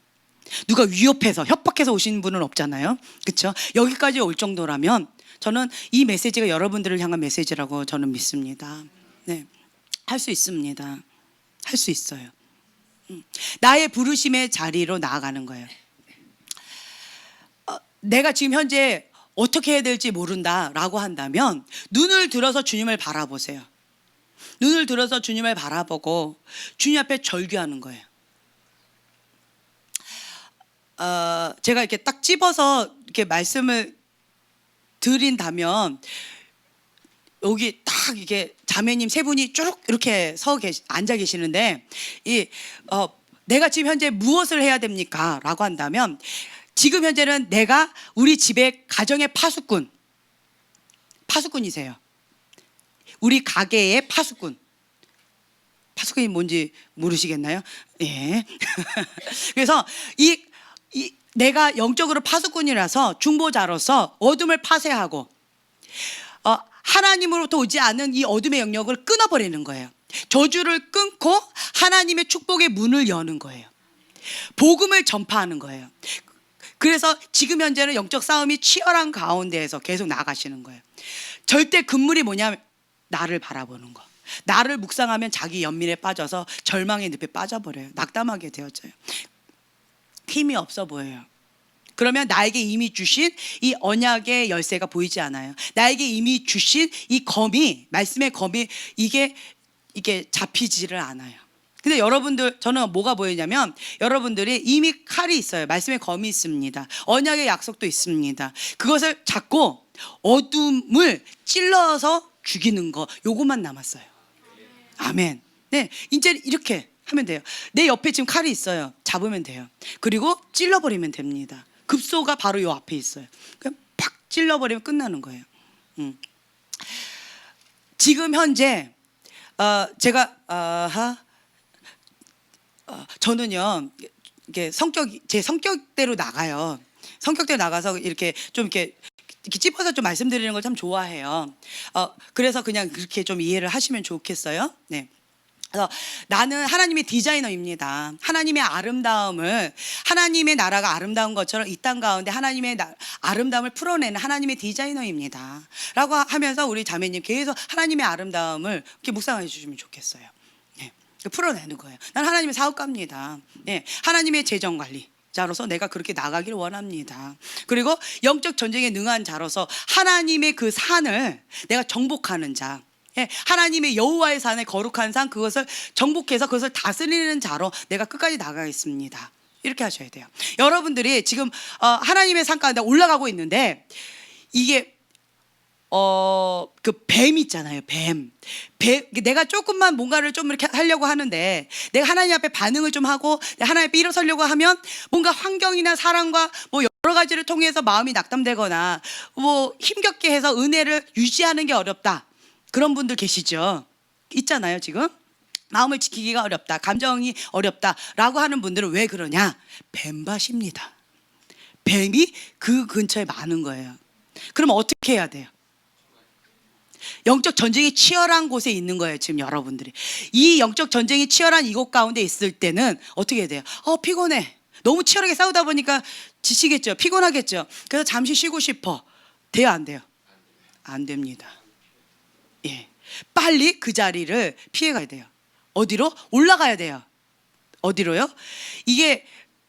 누가 위협해서 협박해서 오신 분은 없잖아요. 그렇죠? 여기까지 올 정도라면 저는 이 메시지가 여러분들을 향한 메시지라고 저는 믿습니다. 네, 할 수 있습니다. 할 수 있어요. 나의 부르심의 자리로 나아가는 거예요. 내가 지금 현재 어떻게 해야 될지 모른다라고 한다면 눈을 들어서 주님을 바라보세요. 눈을 들어서 주님을 바라보고 주님 앞에 절규하는 거예요. 제가 이렇게 딱 집어서 이렇게 말씀을 드린다면 여기 딱 이게 자매님 세 분이 쭉 이렇게 앉아 계시는데 내가 지금 현재 무엇을 해야 됩니까? 라고 한다면 지금 현재는 내가 우리 집의 가정의 파수꾼이세요. 우리 가게의 파수꾼이 뭔지 모르시겠나요? 예. 그래서 내가 영적으로 파수꾼이라서 중보자로서 어둠을 파쇄하고 하나님으로부터 오지 않은 이 어둠의 영역을 끊어버리는 거예요. 저주를 끊고 하나님의 축복의 문을 여는 거예요. 복음을 전파하는 거예요. 그래서 지금 현재는 영적 싸움이 치열한 가운데에서 계속 나가시는 거예요. 절대 금물이 뭐냐면 나를 바라보는 거. 나를 묵상하면 자기 연민에 빠져서 절망의 늪에 빠져버려요. 낙담하게 되어져요. 힘이 없어 보여요. 그러면 나에게 이미 주신 이 언약의 열쇠가 보이지 않아요. 나에게 이미 주신 이 검이, 말씀의 검이 이게 잡히지를 않아요. 근데 여러분들, 저는 뭐가 보이냐면 여러분들이 이미 칼이 있어요. 말씀의 검이 있습니다. 언약의 약속도 있습니다. 그것을 잡고 어둠을 찔러서 죽이는 거, 요것만 남았어요. 아멘. 네, 이제 이렇게 하면 돼요. 내 옆에 지금 칼이 있어요. 잡으면 돼요. 그리고 찔러버리면 됩니다. 급소가 바로 요 앞에 있어요. 그냥 팍 찔러버리면 끝나는 거예요. 지금 현재 제가 저는요 이게 제 성격대로 나가요. 성격대로 나가서 이렇게 찝어서 좀 말씀드리는 걸 참 좋아해요. 그래서 그냥 그렇게 좀 이해를 하시면 좋겠어요. 네. 그래서 나는 하나님의 디자이너입니다. 하나님의 아름다움을, 하나님의 나라가 아름다운 것처럼 이 땅 가운데 하나님의 아름다움을 풀어내는 하나님의 디자이너입니다. 라고 하면서 우리 자매님 계속 하나님의 아름다움을 이렇게 묵상해 주시면 좋겠어요. 네. 풀어내는 거예요. 난 하나님의 사업가입니다. 네. 하나님의 재정관리 자로서 내가 그렇게 나가기를 원합니다. 그리고 영적 전쟁에 능한 자로서 하나님의 그 산을 내가 정복하는 자, 하나님의 여호와의 산의 거룩한 산, 그것을 정복해서 그것을 다스리는 자로 내가 끝까지 나가겠습니다. 이렇게 하셔야 돼요. 여러분들이 지금 하나님의 산 가운데 올라가고 있는데 이게 그 뱀 있잖아요. 뱀. 내가 조금만 뭔가를 좀 이렇게 하려고 하는데 내가 하나님 앞에 반응을 좀 하고 하나님 앞에 일어서려고 하면 뭔가 환경이나 사람과 뭐 여러 가지를 통해서 마음이 낙담되거나 뭐 힘겹게 해서 은혜를 유지하는 게 어렵다. 그런 분들 계시죠? 있잖아요, 지금. 마음을 지키기가 어렵다. 감정이 어렵다라고 하는 분들은 왜 그러냐? 뱀밭입니다. 뱀이 그 근처에 많은 거예요. 그럼 어떻게 해야 돼요? 영적 전쟁이 치열한 곳에 있는 거예요, 지금 여러분들이. 이 영적 전쟁이 치열한 이곳 가운데 있을 때는 어떻게 해야 돼요? 피곤해. 너무 치열하게 싸우다 보니까 지치겠죠. 피곤하겠죠. 그래서 잠시 쉬고 싶어. 돼요, 안 돼요? 안 됩니다. 예. 빨리 그 자리를 피해가야 돼요. 어디로? 올라가야 돼요. 어디로요? 이게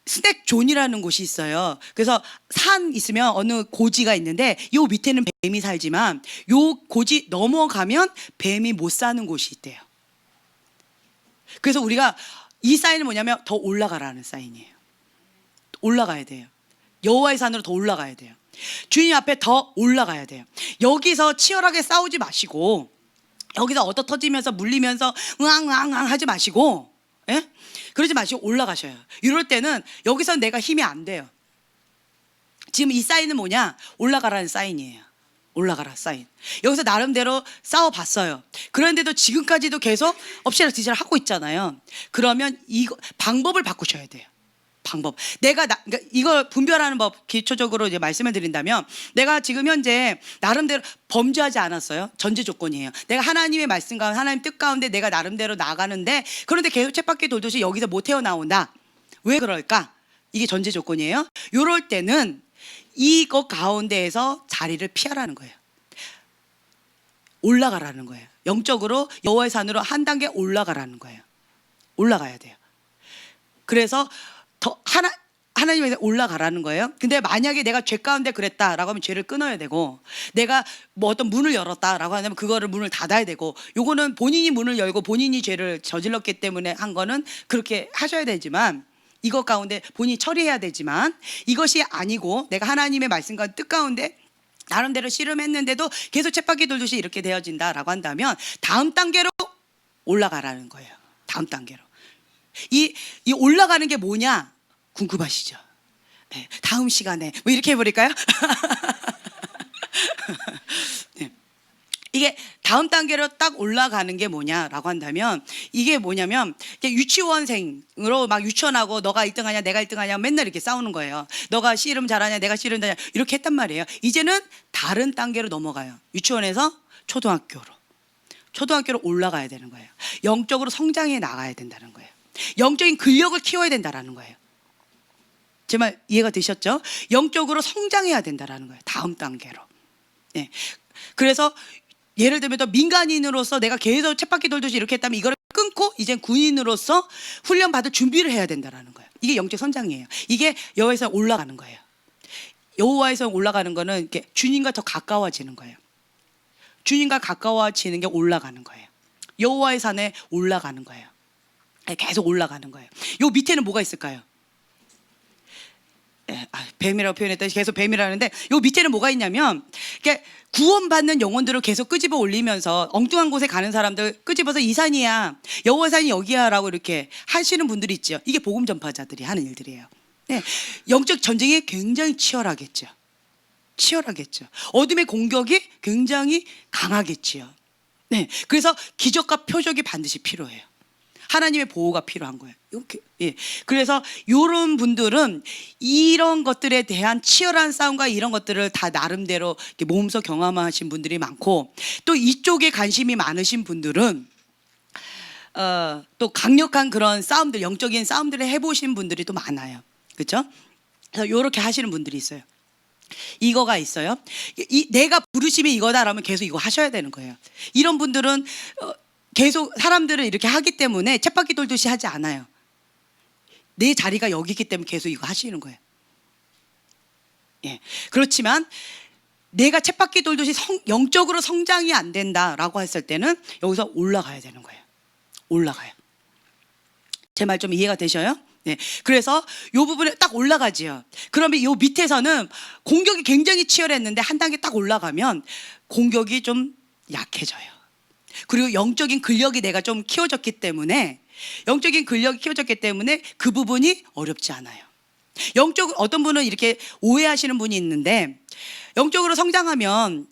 스낵존이라는 곳이 있어요. 그래서 산 있으면 어느 고지가 있는데 요 밑에는 뱀이 살지만 요 고지 넘어가면 뱀이 못 사는 곳이 있대요. 그래서 우리가 이 사인은 뭐냐면 더 올라가라는 사인이에요. 올라가야 돼요. 여호와의 산으로 더 올라가야 돼요. 주님 앞에 더 올라가야 돼요. 여기서 치열하게 싸우지 마시고 여기서 얻어 터지면서 물리면서 응앙응앙 하지 마시고, 예? 그러지 마시고 올라가셔요. 이럴 때는 여기서 내가 힘이 안 돼요. 지금 이 사인은 뭐냐? 올라가라는 사인이에요. 올라가라 사인. 여기서 나름대로 싸워봤어요. 그런데도 지금까지도 계속 엎치락뒤치락 하고 있잖아요. 그러면 이거 방법을 바꾸셔야 돼요. 방법. 그러니까 이걸 분별하는 법 기초적으로 이제 말씀을 드린다면 내가 지금 현재 나름대로 범죄하지 않았어요. 전제 조건이에요. 내가 하나님의 말씀 가운데 하나님 뜻 가운데 내가 나름대로 나가는데 그런데 계속 쳇바퀴 돌듯이 여기서 못 헤어나온다. 왜 그럴까? 이게 전제 조건이에요. 이럴 때는 이거 가운데에서 자리를 피하라는 거예요. 올라가라는 거예요. 영적으로 여호와의 산으로 한 단계 올라가라는 거예요. 올라가야 돼요. 그래서 더 하나님에 올라가라는 거예요. 근데 만약에 내가 죄 가운데 그랬다라고 하면 죄를 끊어야 되고, 내가 뭐 어떤 문을 열었다라고 하면 그거를 문을 닫아야 되고, 요거는 본인이 문을 열고 본인이 죄를 저질렀기 때문에 한 거는 그렇게 하셔야 되지만, 이것 가운데 본인이 처리해야 되지만 이것이 아니고 내가 하나님의 말씀과 뜻 가운데 나름대로 씨름했는데도 계속 쳇바퀴 돌듯이 이렇게 되어진다라고 한다면 다음 단계로 올라가라는 거예요. 다음 단계로. 이 올라가는 게 뭐냐? 궁금하시죠? 네, 다음 시간에 뭐 이렇게 해버릴까요? 네. 이게 다음 단계로 딱 올라가는 게 뭐냐라고 한다면 이게 뭐냐면 유치원생으로 막 유치원하고 너가 1등하냐 내가 1등하냐 맨날 이렇게 싸우는 거예요. 너가 씨름 잘하냐 내가 씨름 잘하냐 이렇게 했단 말이에요. 이제는 다른 단계로 넘어가요. 유치원에서 초등학교로 올라가야 되는 거예요. 영적으로 성장해 나가야 된다는 거예요. 영적인 근력을 키워야 된다는 거예요. 제 말 이해가 되셨죠? 영적으로 성장해야 된다는 거예요. 다음 단계로. 네. 그래서 예를 들면 또 민간인으로서 내가 계속 쳇바퀴 돌듯이 이렇게 했다면 이걸 끊고 이젠 군인으로서 훈련 받을 준비를 해야 된다는 거예요. 이게 영적 성장이에요. 이게 여호와에서 올라가는 거예요. 여호와에서 올라가는 거는 이렇게 주님과 더 가까워지는 거예요. 주님과 가까워지는 게 올라가는 거예요. 여호와의 산에 올라가는 거예요. 계속 올라가는 거예요. 요 밑에는 뭐가 있을까요? 뱀이라고 표현했더니 계속 뱀이라는데 요 밑에는 뭐가 있냐면 구원받는 영혼들을 계속 끄집어 올리면서 엉뚱한 곳에 가는 사람들 끄집어서 이 산이야 여호와 산이 여기야 라고 이렇게 하시는 분들이 있죠. 이게 복음 전파자들이 하는 일들이에요. 네. 영적 전쟁이 굉장히 치열하겠죠. 어둠의 공격이 굉장히 강하겠지요. 네. 그래서 기적과 표적이 반드시 필요해요. 하나님의 보호가 필요한 거예요. 이렇게, 예. 그래서 이런 분들은 이런 것들에 대한 치열한 싸움과 이런 것들을 다 나름대로 몸소 경험하신 분들이 많고 또 이쪽에 관심이 많으신 분들은 또 강력한 그런 싸움들, 영적인 싸움들을 해보신 분들이 또 많아요. 그렇죠? 그래서 이렇게 하시는 분들이 있어요. 이거가 있어요. 내가 부르심이 이거다라면 계속 이거 하셔야 되는 거예요. 이런 분들은 계속 사람들을 이렇게 하기 때문에 쳇바퀴 돌듯이 하지 않아요. 내 자리가 여기 있기 때문에 계속 이거 하시는 거예요. 예. 그렇지만 내가 쳇바퀴 돌듯이 영적으로 성장이 안 된다라고 했을 때는 여기서 올라가야 되는 거예요. 올라가요. 제 말 좀 이해가 되셔요? 네. 그래서 이 부분에 딱 올라가지요. 그러면 이 밑에서는 공격이 굉장히 치열했는데 한 단계 딱 올라가면 공격이 좀 약해져요. 그리고 영적인 근력이 내가 좀 키워졌기 때문에 그 부분이 어렵지 않아요. 영적으로 어떤 분은 이렇게 오해하시는 분이 있는데 영적으로 성장하면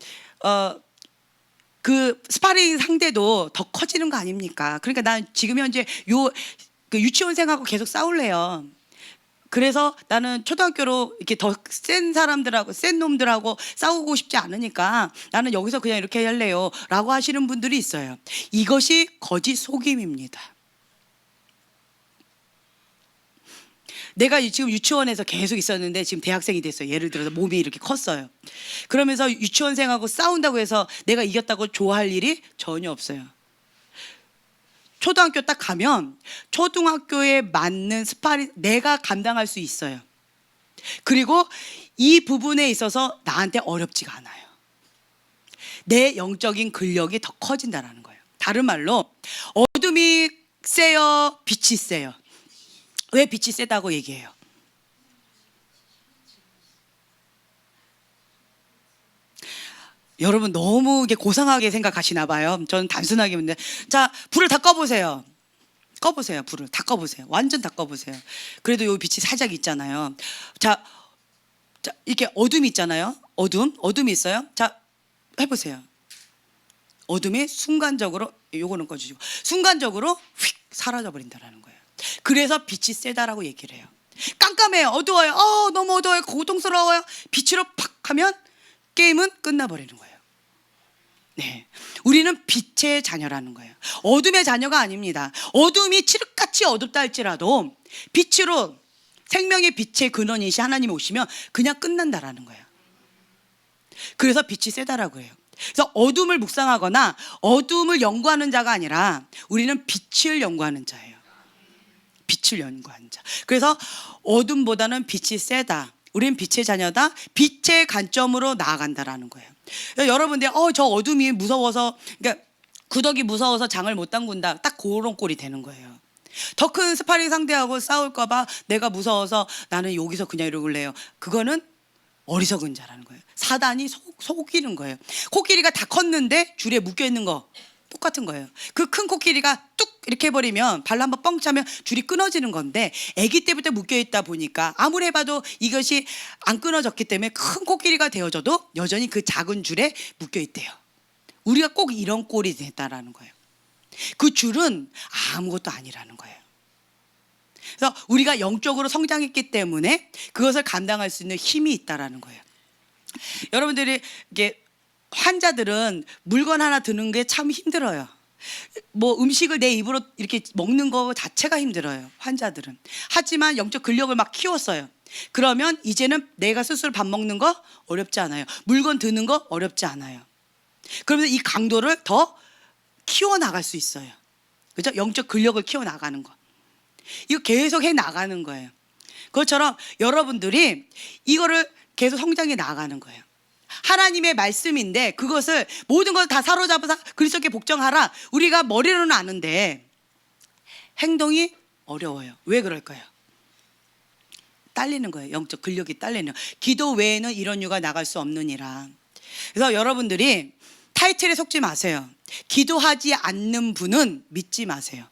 그 스파링 상대도 더 커지는 거 아닙니까? 그러니까 난 지금 현재 그 유치원생하고 계속 싸울래요. 그래서 나는 초등학교로 이렇게 더 센 놈들하고 싸우고 싶지 않으니까 나는 여기서 그냥 이렇게 할래요 라고 하시는 분들이 있어요. 이것이 거짓 속임입니다. 내가 지금 유치원에서 계속 있었는데 지금 대학생이 됐어요. 예를 들어서 몸이 이렇게 컸어요. 그러면서 유치원생하고 싸운다고 해서 내가 이겼다고 좋아할 일이 전혀 없어요. 초등학교 딱 가면 초등학교에 맞는 스파링 내가 감당할 수 있어요. 그리고 이 부분에 있어서 나한테 어렵지가 않아요. 내 영적인 근력이 더 커진다는 거예요. 다른 말로 어둠이 세요, 빛이 세요. 왜 빛이 세다고 얘기해요? 여러분 너무 이게 고상하게 생각하시나 봐요. 저는 단순하게 근데 자 불을 다 꺼보세요. 불을 다 꺼보세요. 완전 다 꺼보세요. 그래도 요 빛이 살짝 있잖아요. 자 이렇게 어둠이 있잖아요. 어둠이 있어요. 자 해보세요. 어둠이 순간적으로 요거는 꺼주시고 순간적으로 휙 사라져 버린다라는 거예요. 그래서 빛이 세다라고 얘기를 해요. 깜깜해요. 어두워요. 너무 어두워요. 고통스러워요. 빛으로 팍 하면 게임은 끝나버리는 거예요. 네, 우리는 빛의 자녀라는 거예요. 어둠의 자녀가 아닙니다. 어둠이 칠흑같이 어둡다 할지라도 빛으로 생명의 빛의 근원이시 하나님이 오시면 그냥 끝난다라는 거예요. 그래서 빛이 세다라고 해요. 그래서 어둠을 묵상하거나 어둠을 연구하는 자가 아니라 우리는 빛을 연구하는 자예요. 빛을 연구하는 자. 그래서 어둠보다는 빛이 세다. 우리는 빛의 자녀다. 빛의 관점으로 나아간다라는 거예요. 여러분들 저 어둠이 무서워서 그러니까 구덕이 무서워서 장을 못 담근다. 딱 그런 꼴이 되는 거예요. 더 큰 스파링 상대하고 싸울까봐 내가 무서워서 나는 여기서 그냥 이러길래요. 그거는 어리석은 자라는 거예요. 사단이 속이는 거예요. 코끼리가 다 컸는데 줄에 묶여있는 거 똑같은 거예요. 그 큰 코끼리가 뚝 이렇게 해버리면 발로 한번 뻥 차면 줄이 끊어지는 건데, 아기 때부터 묶여있다 보니까 아무리 해봐도 이것이 안 끊어졌기 때문에 큰 코끼리가 되어져도 여전히 그 작은 줄에 묶여있대요. 우리가 꼭 이런 꼴이 됐다라는 거예요. 그 줄은 아무것도 아니라는 거예요. 그래서 우리가 영적으로 성장했기 때문에 그것을 감당할 수 있는 힘이 있다라는 거예요. 여러분들이 이게 환자들은 물건 하나 드는 게 참 힘들어요. 뭐 음식을 내 입으로 이렇게 먹는 거 자체가 힘들어요, 환자들은. 하지만 영적 근력을 막 키웠어요. 그러면 이제는 내가 스스로 밥 먹는 거 어렵지 않아요. 물건 드는 거 어렵지 않아요. 그러면서 이 강도를 더 키워나갈 수 있어요. 그죠? 영적 근력을 키워나가는 거. 이거 계속 해 나가는 거예요. 그것처럼 여러분들이 이거를 계속 성장해 나가는 거예요. 하나님의 말씀인데 그것을 모든 걸 다 사로잡아서 그리스도께 복종하라. 우리가 머리로는 아는데 행동이 어려워요. 왜 그럴까요? 딸리는 거예요. 영적 근력이 딸리는. 기도 외에는 이런 유가 나갈 수 없느니라. 그래서 여러분들이 타이틀에 속지 마세요. 기도하지 않는 분은 믿지 마세요.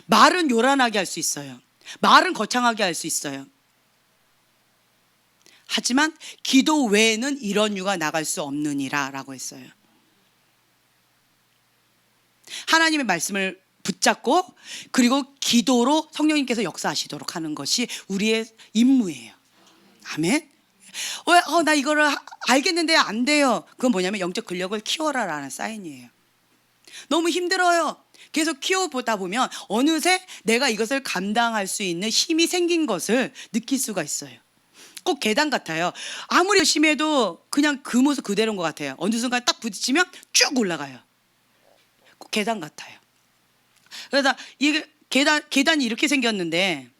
말은 요란하게 할 수 있어요. 말은 거창하게 할 수 있어요. 하지만 기도 외에는 이런 유가 나갈 수 없느니라 라고 했어요. 하나님의 말씀을 붙잡고 그리고 기도로 성령님께서 역사하시도록 하는 것이 우리의 임무예요. 아멘. 나 이거를 알겠는데 안 돼요. 그건 뭐냐면 영적 근력을 키워라 라는 사인이에요. 너무 힘들어요. 계속 키워보다 보면 어느새 내가 이것을 감당할 수 있는 힘이 생긴 것을 느낄 수가 있어요. 꼭 계단 같아요. 아무리 열심히 해도 그냥 그 모습 그대로인 것 같아요. 어느 순간 딱 부딪히면 쭉 올라가요. 꼭 계단 같아요. 그래서 이게 계단이 이렇게 생겼는데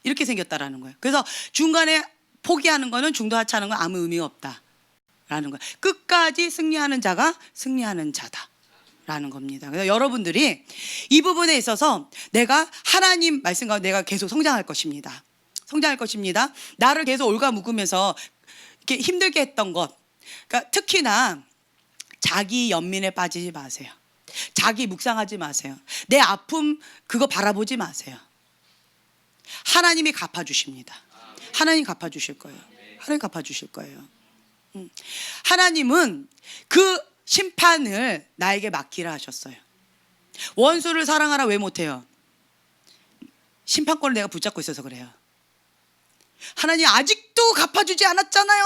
이렇게 생겼다라는 거예요. 그래서 중간에 포기하는 거는 중도 하차하는 건 아무 의미가 없다라는 거예요. 끝까지 승리하는 자가 승리하는 자다라는 겁니다. 그래서 여러분들이 이 부분에 있어서 내가 하나님 말씀 가운데 내가 계속 성장할 것입니다. 성장할 것입니다. 나를 계속 올가묶으면서 이렇게 힘들게 했던 것, 그러니까 특히나 자기 연민에 빠지지 마세요. 자기 묵상하지 마세요. 내 아픔 그거 바라보지 마세요. 하나님이 갚아주십니다. 하나님 갚아주실 거예요. 하나님 갚아주실 거예요. 하나님은 그 심판을 나에게 맡기라 하셨어요. 원수를 사랑하라 왜 못해요? 심판권을 내가 붙잡고 있어서 그래요. 하나님 아직도 갚아주지 않았잖아요.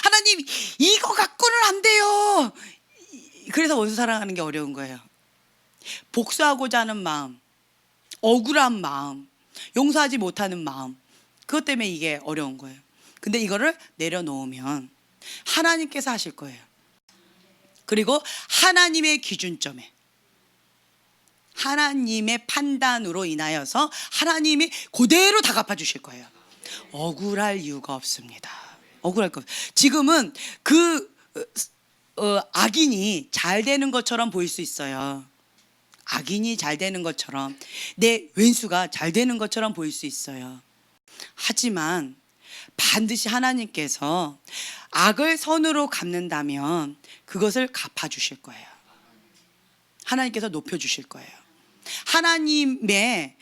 하나님 이거 갖고는 안 돼요. 그래서 원수 사랑하는 게 어려운 거예요. 복수하고자 하는 마음, 억울한 마음, 용서하지 못하는 마음, 그것 때문에 이게 어려운 거예요. 근데 이거를 내려놓으면 하나님께서 하실 거예요. 그리고 하나님의 기준점에, 하나님의 판단으로 인하여서 하나님이 그대로 다 갚아주실 거예요. 억울할 이유가 없습니다. 억울할 거. 지금은 그 악인이 잘 되는 것처럼 보일 수 있어요. 악인이 잘 되는 것처럼, 내 왼수가 잘 되는 것처럼 보일 수 있어요. 하지만 반드시 하나님께서 악을 선으로 갚는다면 그것을 갚아주실 거예요. 하나님께서 높여주실 거예요. 하나님의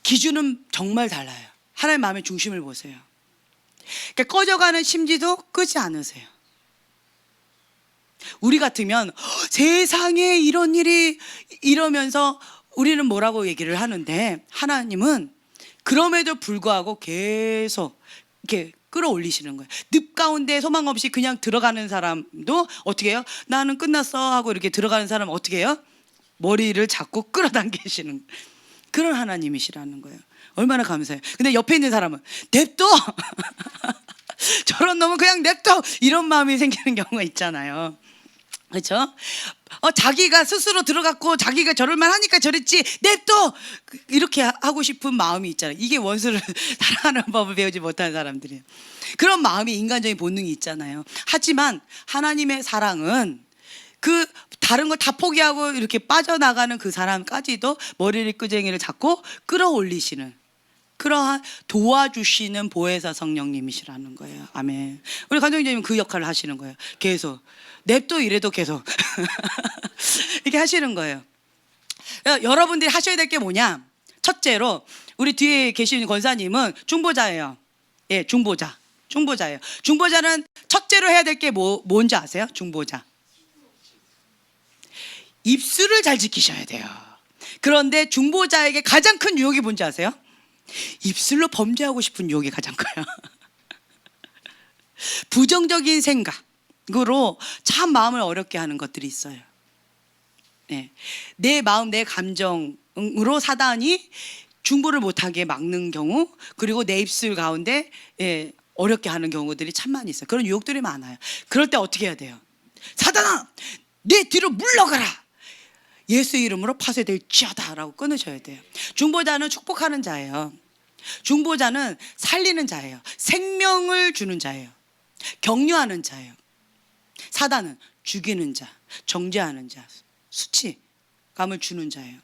기준은 정말 달라요. 하나님 마음의 중심을 보세요. 그러니까 꺼져가는 심지도 끄지 않으세요. 우리 같으면 세상에 이런 일이 이러면서 우리는 뭐라고 얘기를 하는데, 하나님은 그럼에도 불구하고 계속 이렇게 끌어올리시는 거예요. 늪 가운데 소망 없이 그냥 들어가는 사람도 어떻게 해요? 나는 끝났어 하고 이렇게 들어가는 사람은 어떻게 해요? 머리를 잡고 끌어당기시는 그런 하나님이시라는 거예요. 얼마나 감사해요. 근데 옆에 있는 사람은 냅둬 저런 놈은 그냥 냅둬 이런 마음이 생기는 경우가 있잖아요. 그렇죠? 자기가 스스로 들어갔고 자기가 저럴만 하니까 저랬지 냅둬 이렇게 하고 싶은 마음이 있잖아요. 이게 원수를 사랑하는 법을 배우지 못한 사람들이에요. 그런 마음이 인간적인 본능이 있잖아요. 하지만 하나님의 사랑은 그 다른 걸 다 포기하고 이렇게 빠져나가는 그 사람까지도 머리를 끄쟁이를 잡고 끌어올리시는 그러한 도와주시는 보혜사 성령님이시라는 거예요. 아멘. 우리 간정님은 그 역할을 하시는 거예요. 계속 냅도 이래도 계속 이렇게 하시는 거예요. 여러분들이 하셔야 될 게 뭐냐? 첫째로 우리 뒤에 계신 권사님은 중보자예요. 예, 중보자예요. 중보자는 첫째로 해야 될 게 뭔지 아세요? 중보자. 입술을 잘 지키셔야 돼요. 그런데 중보자에게 가장 큰 유혹이 뭔지 아세요? 입술로 범죄하고 싶은 유혹이 가장 커요. 부정적인 생각으로 참 마음을 어렵게 하는 것들이 있어요. 네. 내 마음, 내 감정으로 사단이 중보를 못하게 막는 경우, 그리고 내 입술 가운데 어렵게 하는 경우들이 참 많이 있어요. 그런 유혹들이 많아요. 그럴 때 어떻게 해야 돼요? 사단아, 내 뒤로 물러가라. 예수의 이름으로 파쇄될지어다 라고 끊으셔야 돼요. 중보자는 축복하는 자예요. 중보자는 살리는 자예요. 생명을 주는 자예요. 격려하는 자예요. 사단은 죽이는 자, 정죄하는 자, 수치감을 주는 자예요.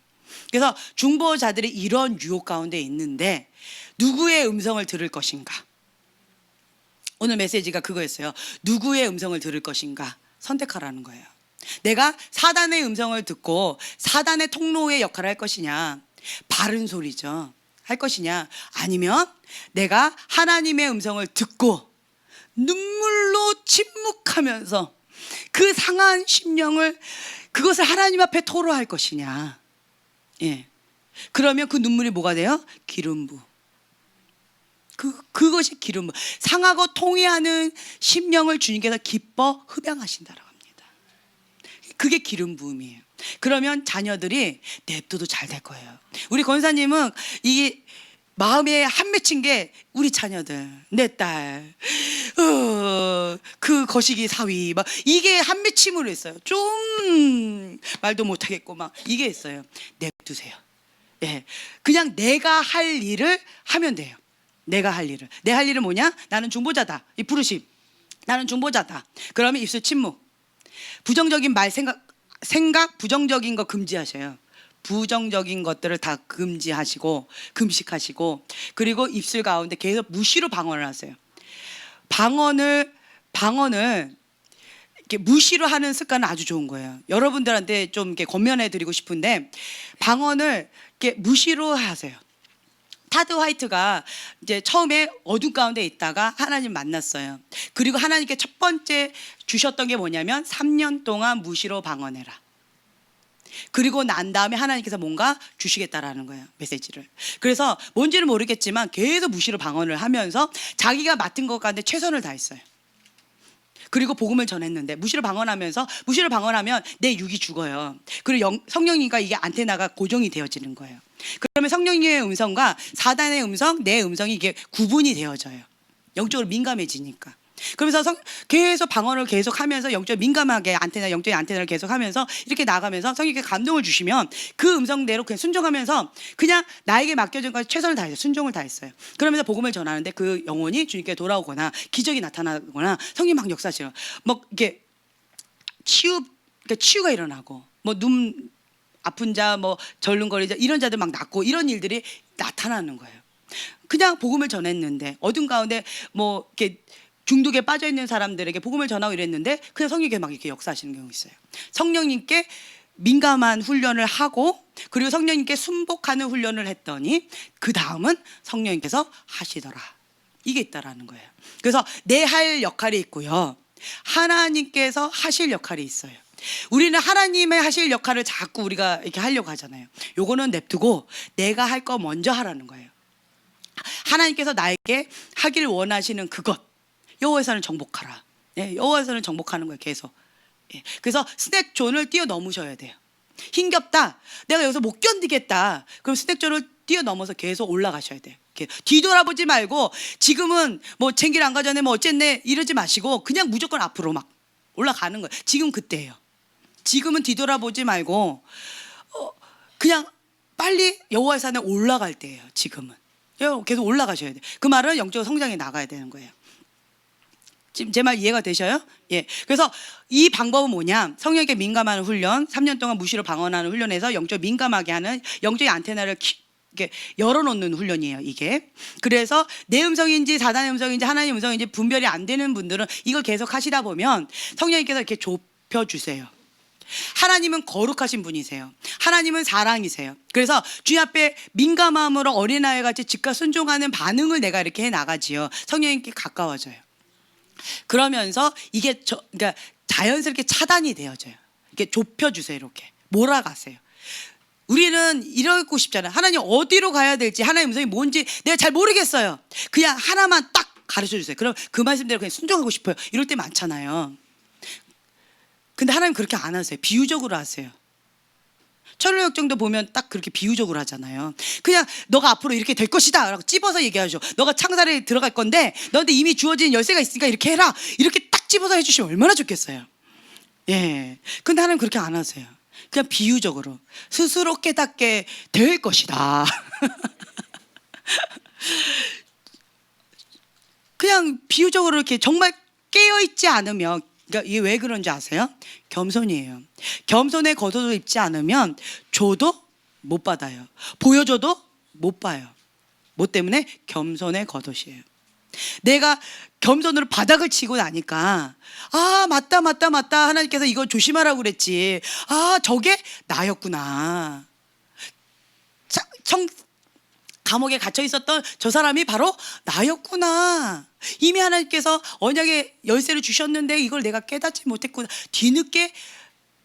그래서 중보자들이 이런 유혹 가운데 있는데 누구의 음성을 들을 것인가? 오늘 메시지가 그거였어요. 누구의 음성을 들을 것인가? 선택하라는 거예요. 내가 사단의 음성을 듣고 사단의 통로의 역할을 할 것이냐, 바른 소리죠, 할 것이냐, 아니면 내가 하나님의 음성을 듣고 눈물로 침묵하면서 그 상한 심령을, 그것을 하나님 앞에 토로할 것이냐. 예. 그러면 그 눈물이 뭐가 돼요? 기름부. 그것이 기름부. 상하고 통회하는 심령을 주님께서 기뻐 흡양하신다라고 합니다. 그게 기름 부음이에요. 그러면 자녀들이 냅둬도 잘 될 거예요. 우리 권사님은 이게 마음에 한 맺힌 게 우리 자녀들, 내 딸, 그 거시기 사위, 막 이게 한 맺힘으로 했어요. 좀 말도 못하겠고 막 이게 있어요. 냅두세요. 예, 그냥 내가 할 일을 하면 돼요. 내가 할 일을. 내 할 일은 뭐냐? 나는 중보자다. 이 부르심. 나는 중보자다. 그러면 입술 침묵. 부정적인 말, 생각 부정적인 거 금지하셔요. 부정적인 것들을 다 금지하시고 금식하시고, 그리고 입술 가운데 계속 무시로 방언을 하세요. 방언을 이렇게 무시로 하는 습관은 아주 좋은 거예요. 여러분들한테 좀 이렇게 권면해 드리고 싶은데, 방언을 이렇게 무시로 하세요. 타드 화이트가 이제 처음에 어둠 가운데 있다가 하나님 만났어요. 그리고 하나님께 첫 번째 주셨던 게 뭐냐면 3년 동안 무시로 방언해라. 그리고 난 다음에 하나님께서 뭔가 주시겠다라는 거예요, 메시지를. 그래서 뭔지는 모르겠지만 계속 무시로 방언을 하면서 자기가 맡은 것 가운데 최선을 다했어요. 그리고 복음을 전했는데 무시로 방언하면 내 육이 죽어요. 그리고 성령님과 이게 안테나가 고정이 되어지는 거예요. 그러면 성령님의 음성과 사단의 음성, 내 음성이 이게 구분이 되어져요. 영적으로 민감해지니까. 그러면서 계속 방언을 계속하면서 영적 민감하게 영적인 안테나를 계속하면서 이렇게 나가면서 성령님께 감동을 주시면 그 음성대로 그냥 순종하면서 그냥 나에게 맡겨진 것에 최선을 다했어요. 순종을 다했어요. 그러면서 복음을 전하는데 그 영혼이 주님께 돌아오거나 기적이 나타나거나 성령 막 역사하시고 뭐 이렇게 치유가 일어나고 뭐 눈 아픈 자, 뭐 절름거리자 이런 자들 막 낫고 이런 일들이 나타나는 거예요. 그냥 복음을 전했는데 어둠 가운데 뭐 이렇게 중독에 빠져 있는 사람들에게 복음을 전하고 이랬는데 그냥 성령님께 막 이렇게 역사하시는 경우 있어요. 성령님께 민감한 훈련을 하고 그리고 성령님께 순복하는 훈련을 했더니 그 다음은 성령님께서 하시더라. 이게 있다라는 거예요. 그래서 내 할 역할이 있고요, 하나님께서 하실 역할이 있어요. 우리는 하나님의 하실 역할을 자꾸 우리가 이렇게 하려고 하잖아요. 요거는 냅두고 내가 할 거 먼저 하라는 거예요. 하나님께서 나에게 하기를 원하시는 그것, 여호와에서는 정복하라. 예, 여호와에서는 정복하는 거예요, 계속. 예, 그래서 스낵존을 뛰어넘으셔야 돼요. 힘겹다, 내가 여기서 못 견디겠다, 그럼 스낵존을 뛰어넘어서 계속 올라가셔야 돼요. 뒤돌아보지 말고 지금은 뭐 쟁길 안 가자네 뭐 어쨌네 이러지 마시고 그냥 무조건 앞으로 막 올라가는 거예요. 지금 그때예요. 지금은 뒤돌아보지 말고 그냥 빨리 여호와의 산에 올라갈 때예요. 지금은 계속 올라가셔야 돼요. 그 말은 영적으로 성장해 나가야 되는 거예요. 지금 제 말 이해가 되셔요? 예. 그래서 이 방법은 뭐냐? 성령에게 민감하는 훈련, 3년 동안 무시로 방언하는 훈련에서 영적 민감하게 하는 영적인 안테나를 이렇게 열어놓는 훈련이에요, 이게. 그래서 내 음성인지 사단의 음성인지 하나님의 음성인지 분별이 안 되는 분들은 이걸 계속 하시다 보면 성령님께서 이렇게 좁혀주세요. 하나님은 거룩하신 분이세요. 하나님은 사랑이세요. 그래서 주님 앞에 민감함으로 어린아이 같이 즉각 순종하는 반응을 내가 이렇게 해 나가지요. 성령님께 가까워져요. 그러면서 이게 그러니까 자연스럽게 차단이 되어져요. 이렇게 좁혀주세요. 이렇게 몰아가세요. 우리는 이러고 싶잖아요. 하나님 어디로 가야 될지, 하나님의 음성이 뭔지 내가 잘 모르겠어요. 그냥 하나만 딱 가르쳐 주세요. 그럼 그 말씀대로 그냥 순종하고 싶어요. 이럴 때 많잖아요. 근데 하나님 그렇게 안 하세요. 비유적으로 하세요. 철로역정도 보면 딱 그렇게 비유적으로 하잖아요. 그냥 너가 앞으로 이렇게 될 것이다 라고 찝어서 얘기하죠. 너가 창살에 들어갈 건데 너한테 이미 주어진 열쇠가 있으니까 이렇게 해라. 이렇게 딱 집어서 해주시면 얼마나 좋겠어요. 예. 근데 하나님 그렇게 안 하세요. 그냥 비유적으로 스스로 깨닫게 될 것이다. 그냥 비유적으로 이렇게 정말 깨어있지 않으면, 그러니까 이게 왜 그런지 아세요? 겸손이에요. 겸손의 겉옷을 입지 않으면 줘도 못 받아요. 보여줘도 못 봐요. 뭐 때문에? 겸손의 겉옷이에요. 내가 겸손으로 바닥을 치고 나니까 아 맞다 하나님께서 이거 조심하라고 그랬지. 아 저게 나였구나. 감옥에 갇혀 있었던 저 사람이 바로 나였구나. 이미 하나님께서 언약의 열쇠를 주셨는데 이걸 내가 깨닫지 못했구나. 뒤늦게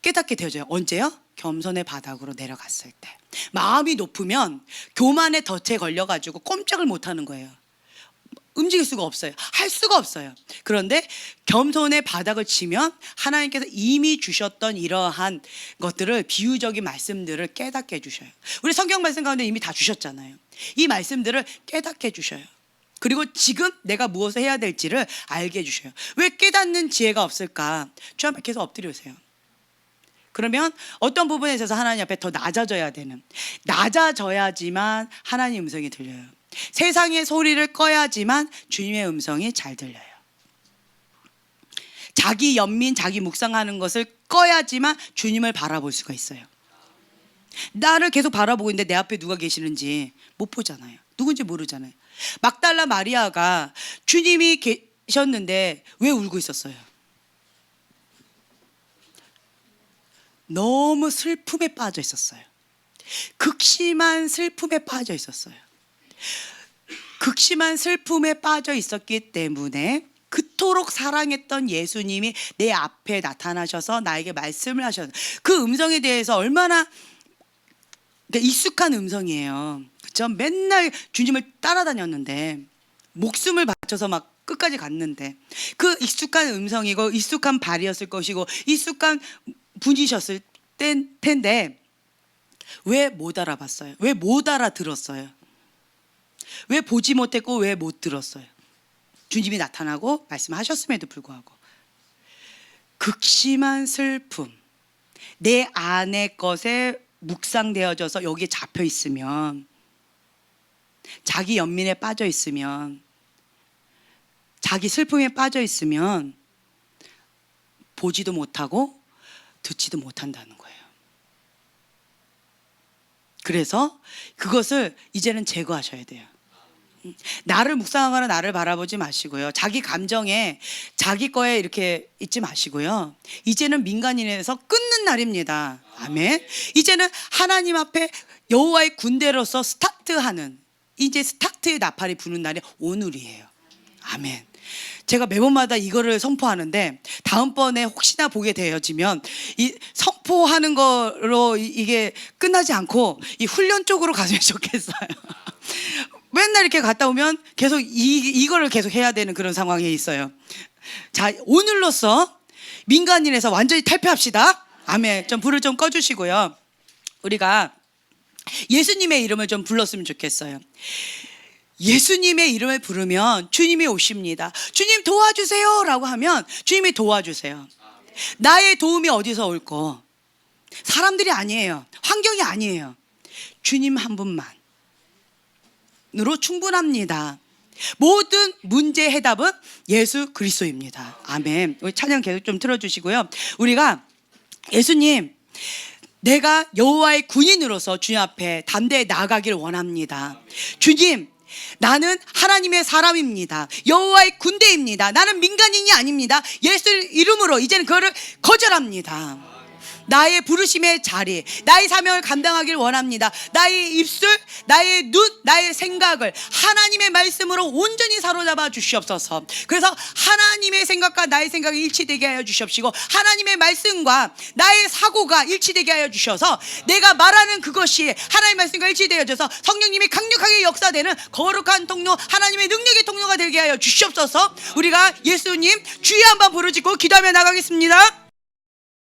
깨닫게 되어져요. 언제요? 겸손의 바닥으로 내려갔을 때. 마음이 높으면 교만의 덫에 걸려가지고 꼼짝을 못하는 거예요. 움직일 수가 없어요. 할 수가 없어요. 그런데 겸손의 바닥을 치면 하나님께서 이미 주셨던 이러한 것들을, 비유적인 말씀들을 깨닫게 해주셔요. 우리 성경 말씀 가운데 이미 다 주셨잖아요. 이 말씀들을 깨닫게 해주셔요. 그리고 지금 내가 무엇을 해야 될지를 알게 해주셔요. 왜 깨닫는 지혜가 없을까? 주 앞에 계속 엎드려세요. 그러면 어떤 부분에 있어서 하나님 앞에 더 낮아져야지만 하나님 음성이 들려요. 세상의 소리를 꺼야지만 주님의 음성이 잘 들려요. 자기 연민, 자기 묵상하는 것을 꺼야지만 주님을 바라볼 수가 있어요. 나를 계속 바라보고 있는데 내 앞에 누가 계시는지 못 보잖아요. 누군지 모르잖아요. 막달라 마리아가 주님이 계셨는데 왜 울고 있었어요? 너무 슬픔에 빠져 있었어요. 극심한 슬픔에 빠져 있었어요. 극심한 슬픔에 빠져 있었기 때문에 그토록 사랑했던 예수님이 내 앞에 나타나셔서 나에게 말씀을 하셨어요. 그 음성에 대해서 얼마나 익숙한 음성이에요. 그렇죠? 맨날 주님을 따라다녔는데 목숨을 바쳐서 막 끝까지 갔는데 그 익숙한 음성이고 익숙한 발이었을 것이고 익숙한 분이셨을 텐데 왜 못 알아봤어요? 왜 못 알아들었어요? 왜 보지 못했고 왜 못 들었어요? 주님이 나타나고 말씀하셨음에도 불구하고 극심한 슬픔, 내 안의 것에 묵상되어져서 여기에 잡혀 있으면, 자기 연민에 빠져 있으면, 자기 슬픔에 빠져 있으면 보지도 못하고 듣지도 못한다는 거예요. 그래서 그것을 이제는 제거하셔야 돼요. 나를 묵상하거나 나를 바라보지 마시고요. 자기 감정에 자기 거에 이렇게 있지 마시고요. 이제는 민간인에서 끊는 날입니다. 아멘. 이제는 하나님 앞에 여호와의 군대로서 스타트하는, 이제 스타트의 나팔이 부는 날이 오늘이에요. 아멘. 제가 매번마다 이거를 선포하는데 다음번에 혹시나 보게 되어지면 이 선포하는 거로 이게 끝나지 않고 이 훈련 쪽으로 가면 좋겠어요. 맨날 이렇게 갔다 오면 계속 이거를 계속 해야 되는 그런 상황에 있어요. 자, 오늘로써 민간인에서 완전히 탈피합시다. 아멘. 좀 불을 좀 꺼주시고요. 우리가 예수님의 이름을 좀 불렀으면 좋겠어요. 예수님의 이름을 부르면 주님이 오십니다. 주님 도와주세요 라고 하면 주님이 도와주세요. 나의 도움이 어디서 올까? 사람들이 아니에요. 환경이 아니에요. 주님 한 분만으로 충분합니다. 모든 문제의 해답은 예수 그리스도입니다. 아멘. 우리 찬양 계속 좀 틀어주시고요. 우리가 예수님, 내가 여호와의 군인으로서 주님 앞에 담대히 나아가기를 원합니다. 주님, 나는 하나님의 사람입니다. 여호와의 군대입니다. 나는 민간인이 아닙니다. 예수 이름으로 이제는 그거를 거절합니다. 나의 부르심의 자리, 나의 사명을 감당하길 원합니다. 나의 입술, 나의 눈, 나의 생각을 하나님의 말씀으로 온전히 사로잡아 주시옵소서. 그래서 하나님의 생각과 나의 생각이 일치되게 하여 주시옵시고, 하나님의 말씀과 나의 사고가 일치되게 하여 주셔서 내가 말하는 그것이 하나님의 말씀과 일치되어져서 성령님이 강력하게 역사되는 거룩한 통로, 하나님의 능력의 통로가 되게 하여 주시옵소서. 우리가 예수님 주여 한번 부르짖고 기도하며 나가겠습니다.